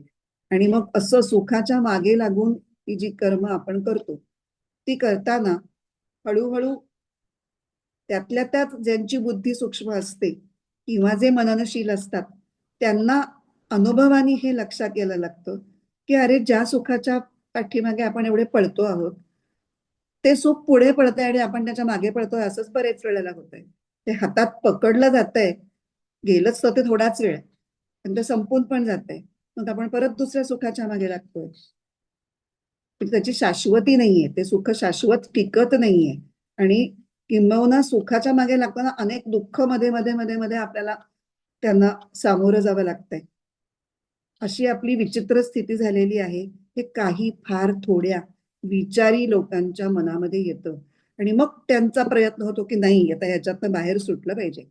आणि मग असं सुखाच्या मागे लागून ही जी कर्म आपण करतो ती करताना हळूहळू त्यातल्या त्यात ज्यांची बुद्धी सूक्ष्म असते किंवा जे मननशील असतात त्यांना अनुभवानी हे लक्षात यायला लागतं की अरे, ज्या सुखाच्या पाठीमागे आपण एवढे पळतो आहोत ते सुख पुढे पळतंय आणि आपण त्याच्या मागे पळतोय, असंच बरेच वेळेला होतंय. ते हातात पकडलं जातंय गेलंच तर ते थोडाच वेळ, पण ते संपून पण जाते. मग आपण परत दुसऱ्या सुखाच्या मागे लागतोय. पण त्याची शाश्वती नाहीये, ते सुख शाश्वत टिकत नाहीये. आणि किंबहुना सुखाच्या मागे लागताना अनेक दुःख मध्ये मध्ये मध्ये मध्ये आपल्याला त्यांना सामोरं जावं लागतंय. अशी आपली विचित्र स्थिती झालेली आहे. हे काही फार थोड्या विचारी लोकांच्या मनामध्ये येतं आणि मग त्यांचा प्रयत्न होतो की नाही, आता ह्याच्यातनं बाहेर सुटलं पाहिजे.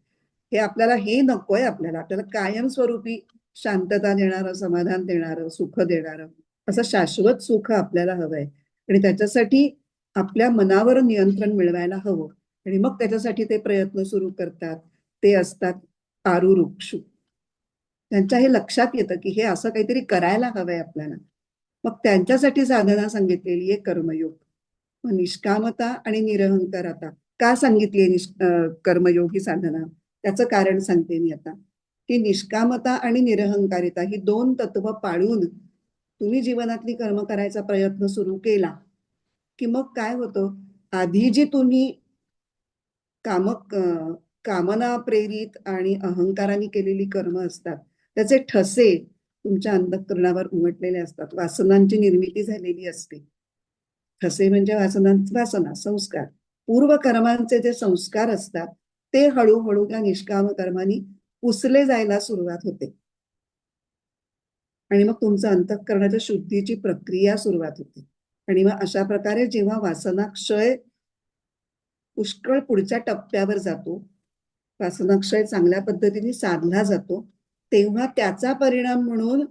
हे आपल्याला हे नकोय, आपल्याला आपल्याला कायमस्वरूपी शांतता देणारं, समाधान देणारं, सुख देणारं असं शाश्वत सुख आपल्याला हवंय. आणि त्याच्यासाठी आपल्या मनावर नियंत्रण मिळवायला हवं. आणि मग त्याच्यासाठी ते प्रयत्न सुरू करतात. ते असतात आरुरुक्षु. त्यांच्या हे लक्षात येतं की हे असं काहीतरी करायला हवंय आपल्याला. मग त्यांच्यासाठी साधना सांगितलेली आहे कर्मयोग. मग निष्कामता आणि निरहंकारता का सांगितली कर्मयोग ही साधना? त्याचं कारण सांगते मी आता. की निष्कामता आणि निरहंकारिता ही दोन तत्व पाळून तुम्ही जीवनातली कर्म करायचा प्रयत्न सुरू केला की मग काय होतं, आधी जी तुम्ही काम कामना प्रेरित आणि अहंकाराने केलेली कर्म असतात त्याचे ठसे तुमच्या अंतःकरणावर उमटलेले असतात. वासनांची निर्मिती झालेली असते. ठसे म्हणजे वासना, संस्कार. पूर्व कर्मांचे जे संस्कार असतात ते हळूहळू त्या निष्काम कर्माने पुसले जायला सुरुवात होते. आणि मग तुमचं अंतःकरणाच्या शुद्धीची प्रक्रिया सुरुवात होते. आणि मग अशा प्रकारे जेव्हा वासना क्षय पुष्कळ पुढच्या टप्प्यावर जातो, वासनाक्षय चांगल्या पद्धतीने साधला जातो, तेव्हा त्याचा परिणाम म्हणून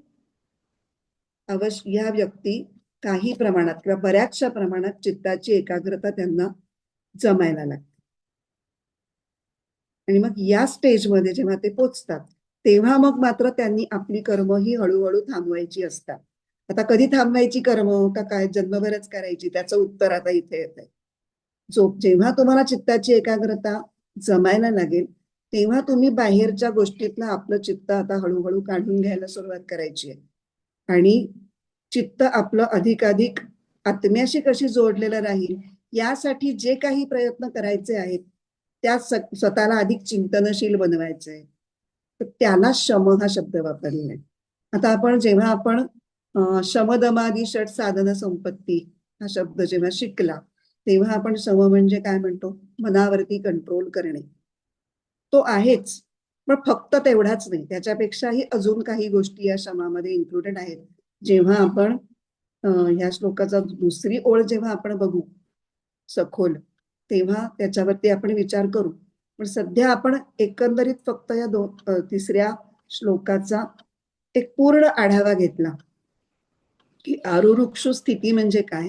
अवश्य या व्यक्ती काही प्रमाणात किंवा बऱ्याचशा प्रमाणात चित्ताची एकाग्रता त्यांना जमायला लागते. आणि मग या स्टेजमध्ये जेव्हा ते पोचतात तेव्हा मग मात्र त्यांनी आपली कर्म ही हळूहळू थांबवायची असतात. आता कधी थांबवायची कर्म का काय जन्मभरच करायची, त्याचं उत्तर आता इथे येत आहे. जेव्हा तुम्हाला चित्ताची एकाग्रता जमायला लागेल तेव्हा तुम्ही बाहेरच्या गोष्टीतलं आपलं चित्त आता हळूहळू काढून घ्यायला सुरुवात करायची आहे. आणि चित्त आपलं अधिकाधिक आत्म्याशी कशी जोडलेलं राहील यासाठी जे काही प्रयत्न करायचे आहेत त्या स्वतःला अधिक चिंतनशील बनवायचंय. तर त्याला शम हा शब्द वापरलेला आहे. आता जेव्हा आपण शमदमादी षट साधन संपत्ती हा शब्द जेव्हा शिकला तेव्हा आपण शम म्हणजे काय म्हणतो, मनावरती कंट्रोल करणे. तो आहेच, पण फक्त तेवढाच नाही, त्याच्यापेक्षाही अजून काही गोष्टी या शमामध्ये इन्क्लुडेड आहेत. जेव्हा आपण या श्लोकाचा दुसरी ओळ जेव्हा आपण बघू सखोल तेव्हा त्याच्यावरती आपण विचार करू. पण सध्या आपण एकंदरीत फक्त या तिसऱ्या श्लोकाचा एक पूर्ण आढावा घेतला की आरुरुक्षु स्थिती म्हणजे काय,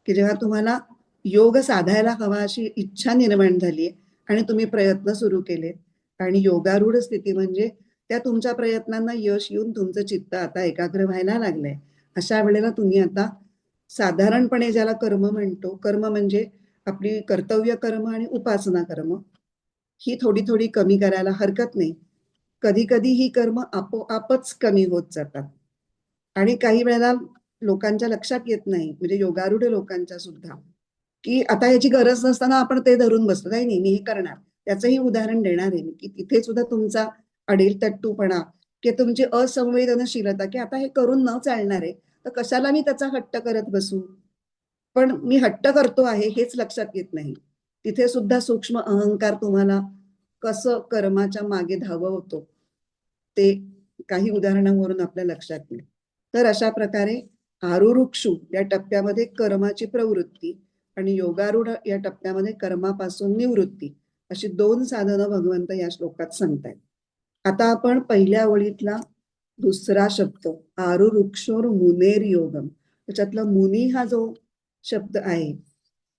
की जेव्हा तुम्हाला योग साधायला हवा अशी इच्छा निर्माण झाली आणि तुम्ही प्रयत्न सुरू केलेत आणि योगारूढ स्थिती म्हणजे त्या तुमच्या प्रयत्नांना यश येऊन तुमचं चित्त आता एकाग्र व्हायला लागलंय. अशा वेळेला तुम्ही आता साधारणपणे ज्याला कर्म म्हणतो, कर्म म्हणजे आपली कर्तव्य कर्म आणि उपासना कर्म ही थोडी थोडी कमी करायला हरकत नाही. कधी कधी ही कर्म आपोआपच कमी होत जातात आणि काही वेळेला लोकांच्या लक्षात येत नाही, म्हणजे योगारूढ लोकांच्या सुद्धा, की आता याची गरज नसताना आपण ते धरून बसतो, काही नाही मी हे करणार. त्याचंही उदाहरण देणार आहे मी की तिथे सुद्धा तुमचा अडीलतट्टूपणा की तुमची असंवेदनशीलता की आता हे करून न चालणार आहे तर कशाला मी त्याचा हट्ट करत बसू. पण मी हट्ट करतो आहे हेच लक्षात येत नाही. तिथे सुद्धा सूक्ष्म अहंकार तुम्हाला कसं कर्माच्या मागे धाववतो ते काही उदाहरणांवरून आपल्या लक्षात येईल. तर अशा प्रकारे आरुरुक्षु या टप्प्यामध्ये कर्माची प्रवृत्ती आणि योगारूढ या टप्प्यामध्ये कर्मापासून निवृत्ती अशी दोन साधनं भगवंत या श्लोकात सांगतायत. आता आपण पहिल्या ओळीतला दुसरा शब्द आरुरुक्षोर मुनेर योगम, त्याच्यातला मुनी हा जो शब्द आहे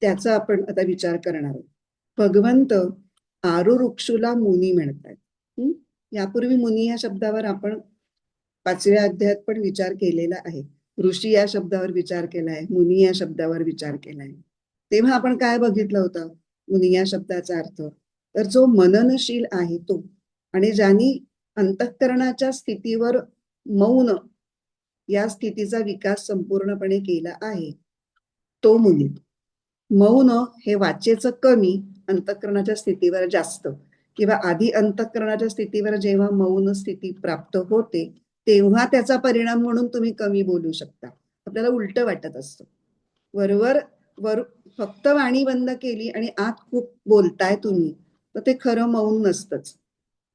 त्याचा आपण आता विचार करणार आहोत. भगवंत आरुरुक्षूला मुनी म्हणतात. यापूर्वी मुनी या शब्दावर आपण 5व्या अध्यायात पण विचार केलेला आहे. ऋषी या शब्दावर विचार केलाय, मुनी या शब्दावर विचार केलाय. तेव्हा आपण काय बघितलं होतं मुनी या शब्दाचा अर्थ, तर जो मननशील आहे तो, आणि ज्यांनी अंतःकरणाच्या स्थितीवर मौन या स्थितीचा विकास संपूर्णपणे केला आहे तो मुनी. मौन हे वाचेचं कमी, अंतःकरणाच्या स्थितीवर जास्त, किंवा आधी अंतःकरणाच्या स्थितीवर जेव्हा मौन स्थिती प्राप्त होते तेव्हा त्याचा परिणाम म्हणून तुम्ही कमी बोलू शकता. आपल्याला उलट वाटत असतं. वरवर वर फक्त वाणी बंद केली आणि आत खूप बोलताय तुम्ही, तर ते खरं मौन नसतंच.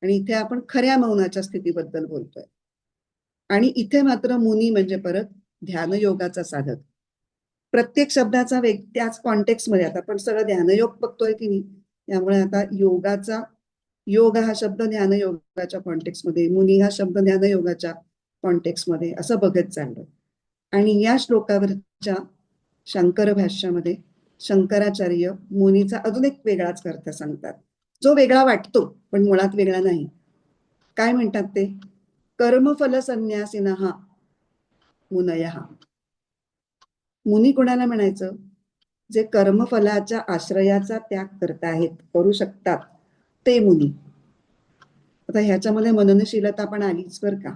आणि इथे आपण खऱ्या मौनाच्या स्थितीबद्दल बोलतोय. आणि इथे मात्र मुनी म्हणजे परत ध्यानयोगाचा साधक. प्रत्येक शब्दाचा वेग त्याच कॉन्टेक्स्टमध्ये, आता आपण सगळं ध्यानयोग बघतोय की नाही, त्यामुळे आता योगाचा योग हा शब्द ध्यानयोगाच्या कॉन्टेक्स्टमध्ये, मुनी हा शब्द ध्यानयोगाच्या कॉन्टेक्स्टमध्ये असं बघत चाललं. आणि या श्लोकावरच्या शंकर भाष्यामध्ये शंकराचार्य मुनीचा अजून एक वेगळाच अर्थ सांगतात, जो वेगळा वाटतो पण मुळात वेगळा नाही. काय म्हणतात ते? कर्मफल संन्यासिनः मुनयः. मुनी कोणाला म्हणायचं? जे कर्मफलाच्या आश्रयाचा त्याग करताहेत, करू शकतात, ते मुनी. आता ह्याच्यामध्ये मननशीलता पण आलीच बरं का.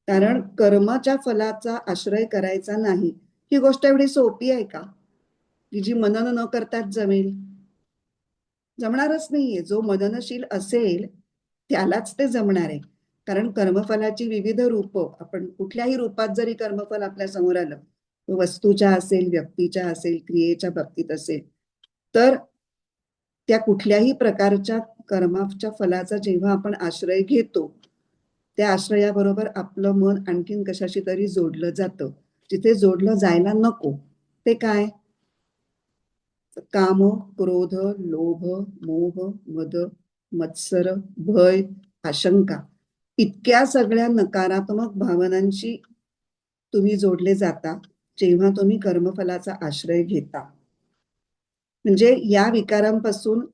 कारण कर्माच्या फलाचा आश्रय करायचा नाही ही गोष्ट एवढी सोपी आहे का, की जी मनन न करताच जमेल? जमणारच नाहीये. जो मननशील असेल त्यालाच ते जमणार आहे. कारण कर्मफलाची विविध रूप, आपण कुठल्याही रूपात जरी कर्मफल आपल्या समोर आलं, वस्तूच्या असेल, व्यक्तीच्या असेल, क्रियेच्या बाबतीत असेल, तर त्या कुठल्याही प्रकारच्या कर्माच्या फलाचा जेव्हा आपण आश्रय घेतो त्या आश्रयाबरोबर आपलं मन आणखीन कशाशी तरी जोडलं जातं, जिथे जोडलं जायला नको. ते काय? काम, क्रोध, लोभ, मोह, मद, मत्सर, भय, आशंका, इतक्या सगळ्या नकारात्मक भावनांशी तुम्ही जोडले जाता जेव्हा तुम्ही कर्मफलाचा आश्रय घेता. म्हणजे या विकारांपासून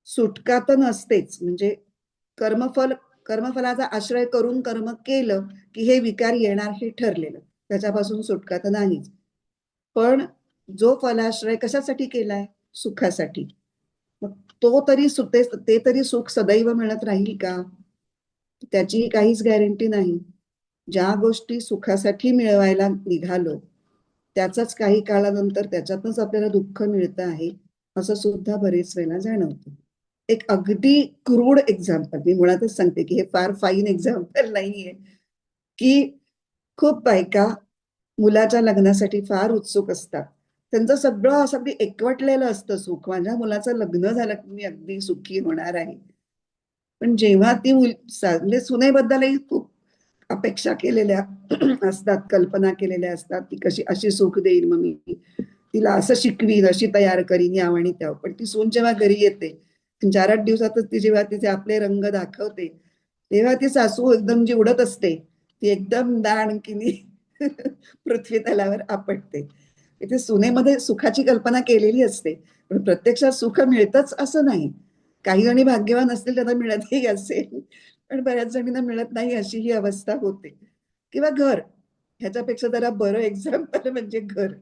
सुटका तर नसतेच. म्हणजे कर्मफलाचा आश्रय करून कर्म केलं की हे विकार येणार हे ठरलेलं, त्याच्यापासून सुटका तर नाहीच. पण जो फलाश्रय कशासाठी केलाय? सुखासाठी. मग तो तरी ते तरी सुख सदैव मिळत राहील का? त्याची काहीच गॅरंटी नाही. ज्या गोष्टी सुखासाठी मिळवायला निघालो त्याचाच काही काळानंतर त्याच्यातच आपल्याला दुःख मिळतं आहे असं सुद्धा बरेच वेळेला जाणवतं. एक अगदी क्रूड एक्झाम्पल मी मुळातच सांगते की हे फार फाईन एक्झाम्पल नाहीये, की खूप बायका मुलाच्या लग्नासाठी फार उत्सुक असतात. त्यांचं सगळं असं अगदी एकवटलेलं असतं सुख, माझ्या मुलाचं लग्न झालं की मी अगदी सुखी होणार आहे. पण जेव्हा ती म्हणजे सुनेबद्दलही खूप अपेक्षा केलेल्या असतात, कल्पना केलेल्या असतात, ती कशी अशी सुख देईल, मग मी तिला असं शिकवीन, अशी तयार करीन, यावं आणि त्यावं. पण ती सून जेव्हा घरी येते 4-8 दिवसातच ती जेव्हा तिचे आपले रंग दाखवते तेव्हा ती सासू एकदम जी उडत असते ती एकदम दाणकिनी पृथ्वी तलावर आपटते. इथे सुनेमध्ये सुखाची कल्पना केलेली असते पण प्रत्यक्षात सुख मिळतच असं नाही. काही जणी भाग्यवान असतील त्यांना मिळतही असेल पण बऱ्याच जणींना मिळत नाही अशी ही अवस्था होते. किंवा घर, ह्याच्यापेक्षा जरा बरं एक्झाम्पल म्हणजे घर.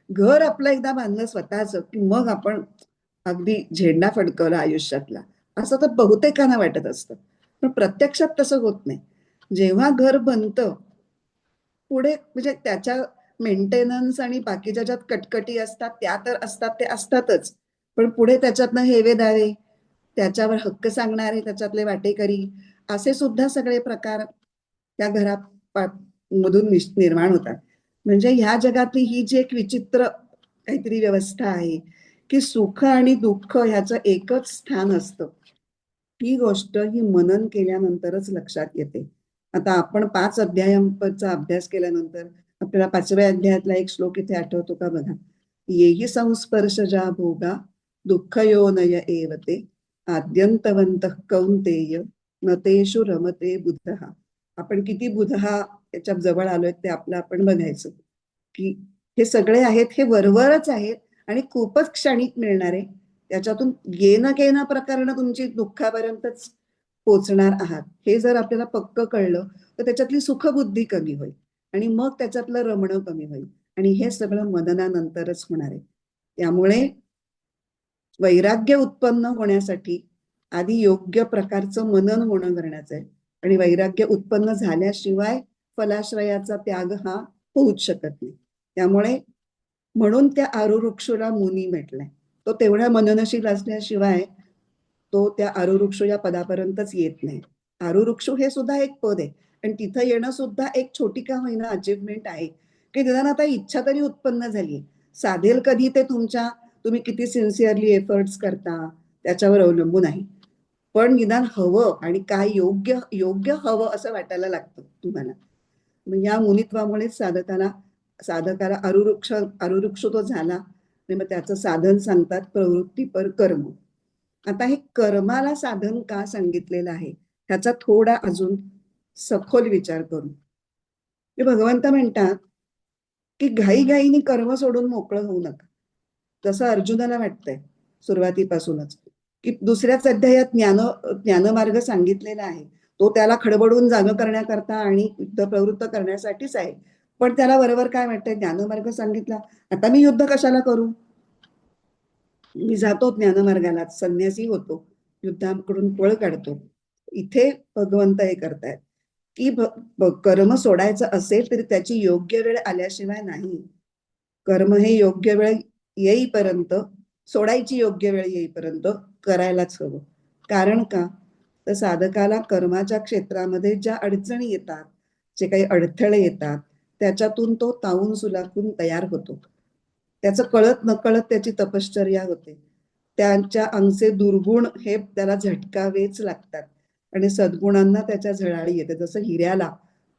घर आपलं एकदा बांधलं स्वतःच की मग आपण अगदी झेंडा फडकवला आयुष्यातला असं तर बहुतेकांना वाटत असतं. पण प्रत्यक्षात तसं होत नाही. जेव्हा घर बनतं पुढे म्हणजे त्याच्या मेंटेनन्स आणि बाकीच्या ज्यात कटकटी असतात त्या तर असतात, ते असतातच. पण पुढे त्याच्यातनं हेवे दावे, त्याच्यावर हक्क सांगणारे त्याच्यातले वाटेकरी, असे सुद्धा सगळे प्रकार त्या मधून निर्माण होतात. म्हणजे ह्या जगातली ही जी एक विचित्र काहीतरी व्यवस्था आहे की सुख आणि दुःख ह्याचं एकच स्थान असतं, ही गोष्ट ही मनन केल्यानंतरच लक्षात येते. आता आपण 5 अध्यायांचा अभ्यास केल्यानंतर आपल्याला 5व्या अध्यायातला एक श्लोक इथे आठवतो का बघा. येही संस्पर्शजा भोगा दुःखयोनय एव ते आद्यंतवंतः कौंतेय न तेषु रमते बुद्धः. आपण किती बुधहा याच्या जवळ आलोय ते आपलं आपण बघायचं की हे सगळे आहेत, हे वरवरच आहेत आणि खूपच क्षणिक मिळणारे. त्याच्यातून येणं केणं प्रकरण तुमची दुःखापर्यंतच पोचणार आहात. हे जर आपल्याला पक्क कळलं तर त्याच्यातली सुखबुद्धी कमी होईल आणि मग त्याच्यातलं रमणं कमी होईल आणि हे सगळं मननानंतरच होणार आहे. त्यामुळे वैराग्य उत्पन्न होण्यासाठी आधी योग्य प्रकारचं मनन होणं गरजेचं आहे आणि वैराग्य उत्पन्न झाल्याशिवाय फलाश्रयाचा त्याग हा होऊच शकत नाही. त्यामुळे म्हणून त्या आरुरुक्षूला मुनी म्हटलंय. तो तेवढा मननशील असल्याशिवाय तो त्या आरुरुक्षु या पदापर्यंतच येत नाही. आरुरुक्षु हे सुद्धा एक पद आहे आणि तिथं येणं सुद्धा एक छोटी का होईना अचिव्हमेंट आहे की निदान आता इच्छा तरी उत्पन्न झाली. साधेल कधी ते तुम्ही किती सिन्सिअरली एफर्ट्स करता त्याच्यावर अवलंबून आहे. पण निदान हवं आणि काय योग्य योग्य हवं असं वाटायला लागतं तुम्हाला. मग या मुनित्वामुळेच साधकाला आरुरुक्ष तो झाला आणि मग त्याचं साधन सांगतात प्रवृत्तीपर कर्म. आता हे कर्माला साधन का सांगितलेलं आहे ह्याचा थोडा अजून सखोल विचार करू. भगवंत म्हणतात की घाईघाईने कर्म सोडून मोकळं होऊ नका. जसं अर्जुनाला वाटतंय सुरुवातीपासूनच की दुसऱ्याच अध्यायात ज्ञानमार्ग सांगितलेला आहे. तो त्याला खडबडून जागं करण्याकरता आणि युद्ध प्रवृत्त करण्यासाठीच आहे. पण त्याला बरोबर काय वाटतंय, ज्ञानमार्ग सांगितला, आता मी युद्ध कशाला करू, मी जातो ज्ञानमार्गाला, संन्यासी होतो, युद्धाकडून पळ काढतो. इथे भगवंत हे करतायत की कर्म सोडायचं असेल तरी त्याची योग्य वेळ आल्याशिवाय नाही. कर्म हे योग्य वेळ येईपर्यंत, सोडायची योग्य वेळ येईपर्यंत करायलाच हवं. कारण का, तर साधकाला कर्माच्या क्षेत्रामध्ये ज्या अडचणी येतात, जे काही अडथळे येतात, त्याच्यातून तो तावून सुलाखून तयार होतो. त्याचं कळत नकळत त्याची तपश्चर्या होते. त्यांच्या अंगचे दुर्गुण हे त्याला झटकावेच लागतात आणि सद्गुणांना त्याच्या झळाळी येते. जसं हिऱ्याला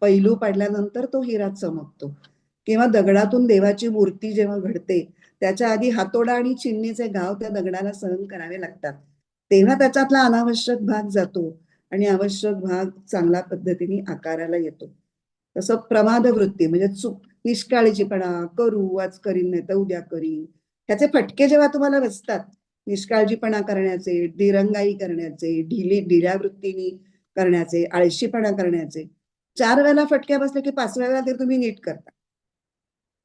पैलू पाडल्यानंतर तो हिरा चमकतो किंवा दगडातून देवाची मूर्ती जेव्हा घडते त्याच्या आधी हातोडा आणि चिन्नीचे घाव त्या दगडाला सहन करावे लागतात. तेव्हा त्याच्यातला अनावश्यक भाग जातो आणि आवश्यक भाग चांगल्या पद्धतीने आकाराला येतो. तसं प्रमाद वृत्ती म्हणजे निष्काळजीपणा, करू आज करीन नाही तर उद्या करीन, ह्याचे फटके जेव्हा तुम्हाला बसतात, निष्काळजीपणा करण्याचे, दिरंगाई करण्याचे, ढिल्या वृत्तीने करण्याचे, आळशीपणा करण्याचे, 4 वेळेला फटके बसले की 5व्या वेळेला ते तुम्ही नीट करता.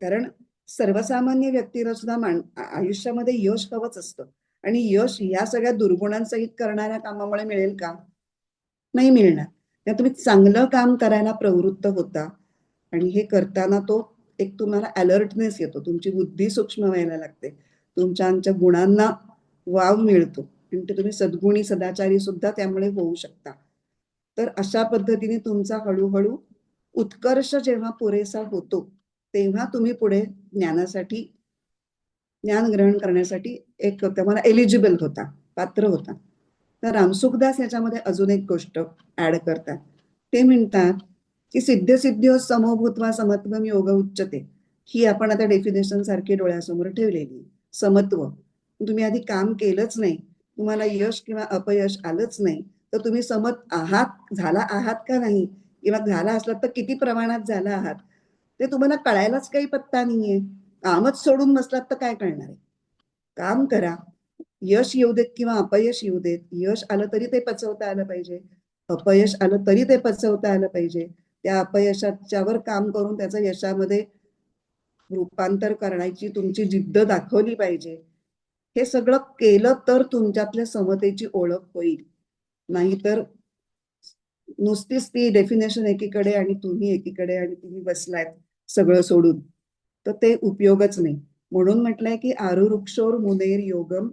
कारण सर्वसामान्य व्यक्तीला सुद्धा आयुष्यामध्ये यश हवंच असतं आणि यश या सगळ्या दुर्गुणांसहित करणाऱ्या कामामुळे मिळेल का, नाही मिळणार. तुम्ही चांगलं काम करायला प्रवृत्त होता आणि हे करताना तो एक तुम्हाला अलर्टनेस येतो, तुमची बुद्धी सूक्ष्म व्हायला लागते, तुमच्या गुणांना वाव मिळतो आणि ते तुम्ही सद्गुणी सदाचारी सुद्धा त्यामुळे होऊ शकता. तर अशा पद्धतीने तुमचा हळूहळू उत्कर्ष जेव्हा पुरेसा होतो तेव्हा तुम्ही पुढे ज्ञान ग्रहण करण्यासाठी एक तुम्हाला एलिजिबल होता, पात्र होता. तर रामसुखदास याच्यामध्ये अजून एक गोष्ट ऍड करतात. ते म्हणतात की सिद्ध समभूत्वा समत्वम योग उच्चते. ही आपण आता डेफिनेशन सारखी डोळ्यासमोर ठेवलेली. समत्व, तुम्ही आधी काम केलंच नाही, तुम्हाला यश किंवा अपयश आलंच नाही, तर तुम्ही समत झाला आहात का नाही, किंवा झाला असला तर किती प्रमाणात झाला आहात, ते तुम्हाला कळायलाच काही पत्ता नाहीये. कामच सोडून बसलात तर काय कळणार आहे. काम करा, यश येऊ देत किंवा अपयश येऊ देत, यश आलं तरी ते पचवता आलं पाहिजे, अपयश आलं तरी ते पचवता आलं पाहिजे. त्या अपयशाच्यावर काम करून त्याचं यशामध्ये रूपांतर करण्याची तुमची जिद्द दाखवली पाहिजे. हे सगळं केलं तर तुमच्यातल्या समतेची ओळख होईल. नाहीतर नुसतीच ती डेफिनेशन एकीकडे आणि तुम्ही एकीकडे आणि तुम्ही बसलायत सगळं सोडून, तर ते उपयोगच नाही. म्हणून म्हटलंय की आरुरुक्षोर मुनेर योगम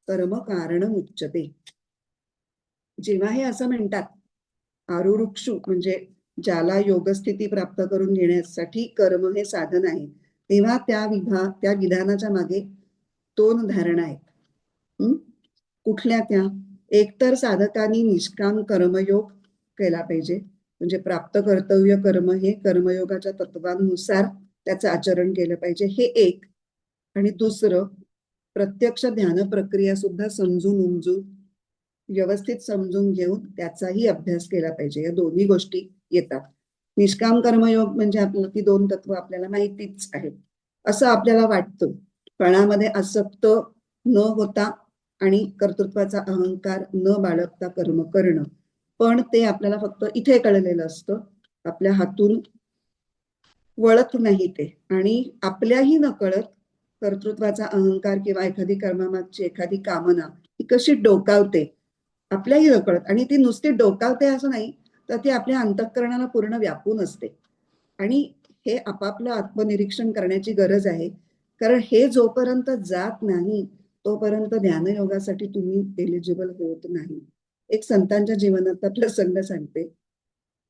कर्म कारण उच्चते. जेव्हा हे असं म्हणतात, आरुरुक्षु म्हणजे ज्याला योगस्थिती प्राप्त करून घेण्यासाठी कर्म हे साधन आहे, तेव्हा त्या विधानाच्या मागे 2 धारणा आहेत. कुठल्या त्या, एकतर साधकांनी निष्काम कर्मयोग केला पाहिजे, म्हणजे प्राप्त कर्तव्य कर्म हे कर्मयोगाच्या तत्वांनुसार त्याचं आचरण केलं पाहिजे, हे एक. आणि दुसरं, प्रत्यक्ष ध्यान प्रक्रिया सुद्धा समजून उमजून व्यवस्थित समजून घेऊन त्याचाही अभ्यास केला पाहिजे. या दोन्ही गोष्टी येतात. निष्काम कर्मयोग म्हणजे आपल्याला ती 2 तत्व आपल्याला माहितीच आहेत असं आपल्याला वाटतं. फळामध्ये आसक्त न होता आणि कर्तृत्वाचा अहंकार न बाळगता कर्म करणं, पण ते आपल्याला फक्त इथे कळलेलं असतं, आपल्या हातून वळत नाही ते. आणि आपल्याही नकळत कर्तृत्वाचा अहंकार किंवा एखादी कर्मामागची एखादी कामना ही कशी डोकावते आपल्याही नकळत, आणि ती नुसती डोकावते असं नाही, तर ती आपल्या अंतःकरणाला पूर्ण व्यापून असते. आणि हे आपापलं आत्मनिरीक्षण करण्याची गरज आहे. कारण हे जोपर्यंत जात नाही तोपर्यंत ध्यानयोगासाठी तुम्ही एलिजिबल होत नाही. एक संतांच्या जीवनातला प्रसंग सांगते.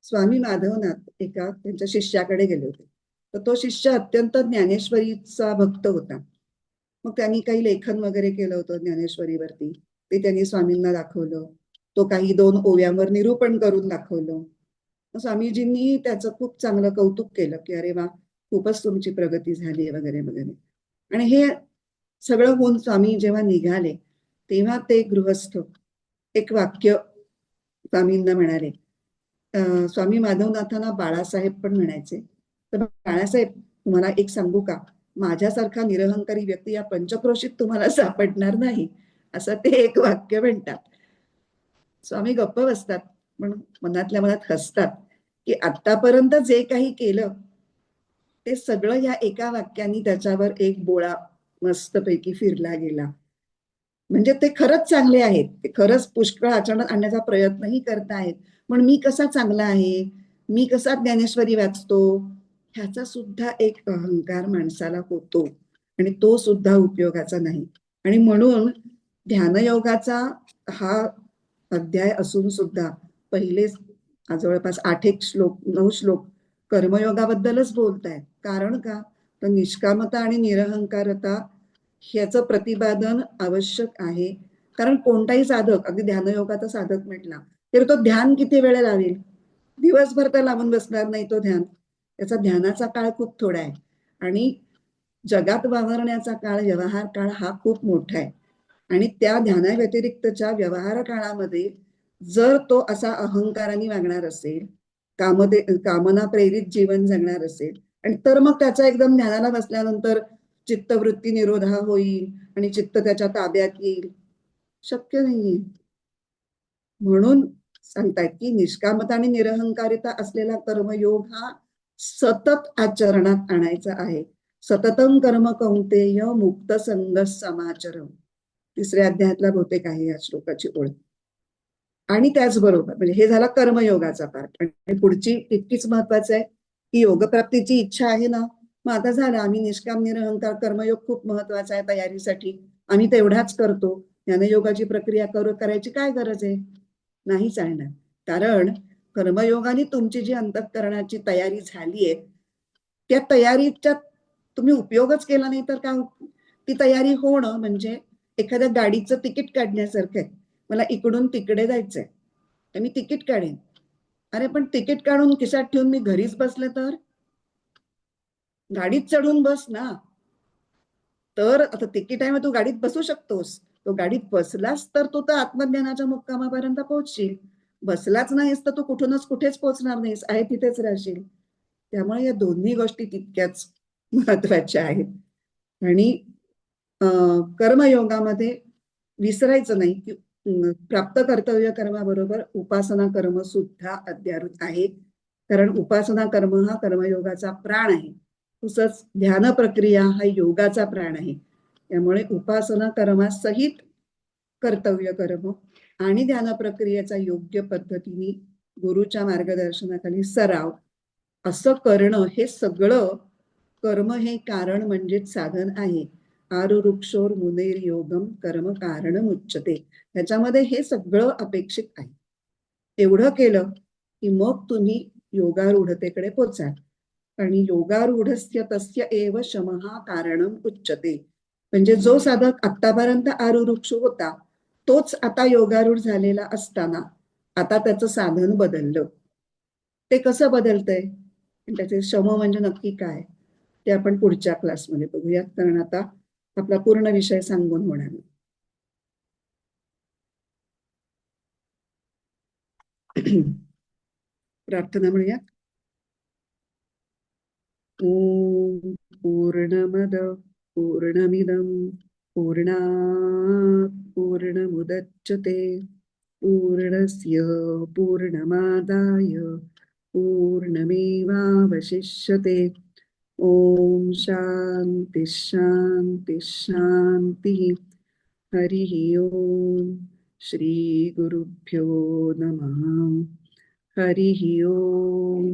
स्वामी माधवनाथ एका त्यांच्या शिष्याकडे गेले होते. तर तो शिष्य अत्यंत ज्ञानेश्वरीचा भक्त होता. मग त्यांनी काही लेखन वगैरे केलं होतं ज्ञानेश्वरीवरती. ते त्यांनी स्वामींना दाखवलं. तो काही 2 ओव्यांवर निरूपण करून दाखवलं. मग स्वामीजींनी त्याचं खूप चांगलं कौतुक केलं की अरे वा, खूपच तुमची प्रगती झाली वगैरे वगैरे. आणि हे सगळं होऊन स्वामी जेव्हा निघाले तेव्हा ते गृहस्थ एक वाक्य स्वामींना म्हणाले. स्वामी माधवनाथांना बाळासाहेब पण म्हणायचे. तर बाळासाहेब, तुम्हाला एक सांगू का, माझ्यासारखा निरहंकारी व्यक्ती या पंचक्रोशीत तुम्हाला सापडणार नाही, असं ते एक वाक्य म्हणतात. स्वामी गप्प बसतात, पण मनातल्या मनात हसतात की आतापर्यंत जे काही केलं ते सगळं या एका वाक्याने त्याच्यावर एक बोळा मस्तपैकी फिरला गेला. म्हणजे ते खरंच चांगले आहेत, ते खरंच पुष्कळ आचरणात आणण्याचा प्रयत्नही करतायत. पण मी कसा चांगला आहे, मी कसा ज्ञानेश्वरी वाचतो, ह्याचा सुद्धा एक अहंकार माणसाला होतो आणि तो सुद्धा उपयोगाचा नाही. आणि म्हणून ध्यानयोगाचा हा अध्याय असून सुद्धा पहिले जवळपास 8 श्लोक 9 श्लोक कर्मयोगाबद्दलच बोलतायत. कारण का, तर निष्कामता आणि निरहंकारता ह्याचं प्रतिपादन आवश्यक आहे. कारण कोणताही साधक, अगदी ध्यानयोगाचा साधक म्हटला तर तो ध्यान किती वेळ लावेल, दिवसभर तर लावून बसणार नाही तो ध्यान. त्याचा ध्यानाचा काळ खूप थोडा आहे आणि जगात वावरण्याचा काळ, व्यवहार काळ हा खूप मोठा आहे. आणि त्या ध्यानाव्यतिरिक्तच्या व्यवहार काळामध्ये जर तो असा अहंकाराने वागणार असेल, कामना प्रेरित जीवन जगणार असेल, आणि तर मग त्याचा एकदम ध्यानाला बसल्यानंतर चित्तवृत्ती निरोधा होईल आणि चित्त त्याच्या ताब्यात येईल, शक्य नाहीये. म्हणून सांगतायत की निष्कामता आणि निरहंकारिता असलेला कर्मयोग हा सतत आचरणात आणायचा आहे. सततम कर्म कौंतेय मुक्त संग समाचरम, 3ऱ्या अध्यायातला बहुतेक आहे या श्लोकाची ओळ. आणि त्याचबरोबर म्हणजे हे झाला कर्मयोगाचा पार्ट. आणि पुढची तितकीच महत्वाचं आहे की योगप्राप्तीची इच्छा आहे ना, मग आता झालं, आम्ही निष्काम निरहंकार कर्मयोग खूप महत्वाचा आहे तयारीसाठी, आम्ही तेवढाच करतो, ज्ञानयोगाची प्रक्रिया करायची काय गरज आहे, नाही चालणार. कारण कर्मयोगाने तुमची जी अंतःकरणाची तयारी झालीये त्या तयारीच्या तुम्ही उपयोगच केला नाही तर काय. ती तयारी होणं म्हणजे एखाद्या गाडीचं तिकीट काढण्यासारखं आहे. मला इकडून तिकडे जायचंय तर मी तिकीट काढेन. अरे पण तिकीट काढून खिशात ठेवून मी घरीच बसले तर, गाडीत चढून बस ना. तर आता तिकीट आहे मग तू गाडीत बसू शकतोस, तो गाडीत बसलास तर तू तर आत्मज्ञानाच्या मुक्कामापर्यंत पोहोचशील. बसलाच नाहीस तर तू कुठूनच कुठेच पोहोचणार नाहीस, आहे तिथेच राहशील. त्यामुळे या दोन्ही गोष्टी तितक्याच महत्वाच्या आहेत. आणि कर्मयोगामध्ये विसरायचं नाही की प्राप्त कर्तव्य कर्माबरोबर उपासना कर्म सुद्धा अद्यारूत आहे. कारण उपासना कर्म हा कर्मयोगाचा प्राण आहे, तसंच ध्यान प्रक्रिया हा योगाचा प्राण आहे. त्यामुळे उपासना कर्मासहित कर्तव्य कर्म आणि ध्यान प्रक्रियेचा योग्य पद्धतीने गुरुच्या मार्गदर्शनाखाली सराव असं करणं, हे सगळं कर्म हे कारण म्हणजेच साधन आहे. आरुरुक्षोर मुनेर योगम कर्म कारणम उच्यते, ह्याच्यामध्ये हे सगळं अपेक्षित आहे. एवढं केलं की मग तुम्ही योगारूढतेकडे पोचाल. आणि योगारूढस्य तस्य एव शमहा कारणम उच्यते, म्हणजे जो साधक आतापर्यंत आरुरुक्ष होता तोच आता योगारूढ झालेला असताना आता त्याचं साधन बदललं. ते कसं बदलतंय, त्याचे शम म्हणजे नक्की काय, ते आपण पुढच्या क्लासमध्ये बघूयात. कारण आता आपला पूर्ण विषय सांगून होणार नाही. प्रार्थना म्हणूया. ओम पूर्णमद पूर्णमिदं पूर्णात् पूर्णमुदच्यते पूर्णस्य पूर्णमादाय पूर्णमेवावशिष्यते. ओम शांति शांति शांति. हरिः ओम. श्री गुरुभ्यो नमः. हरिः ओम.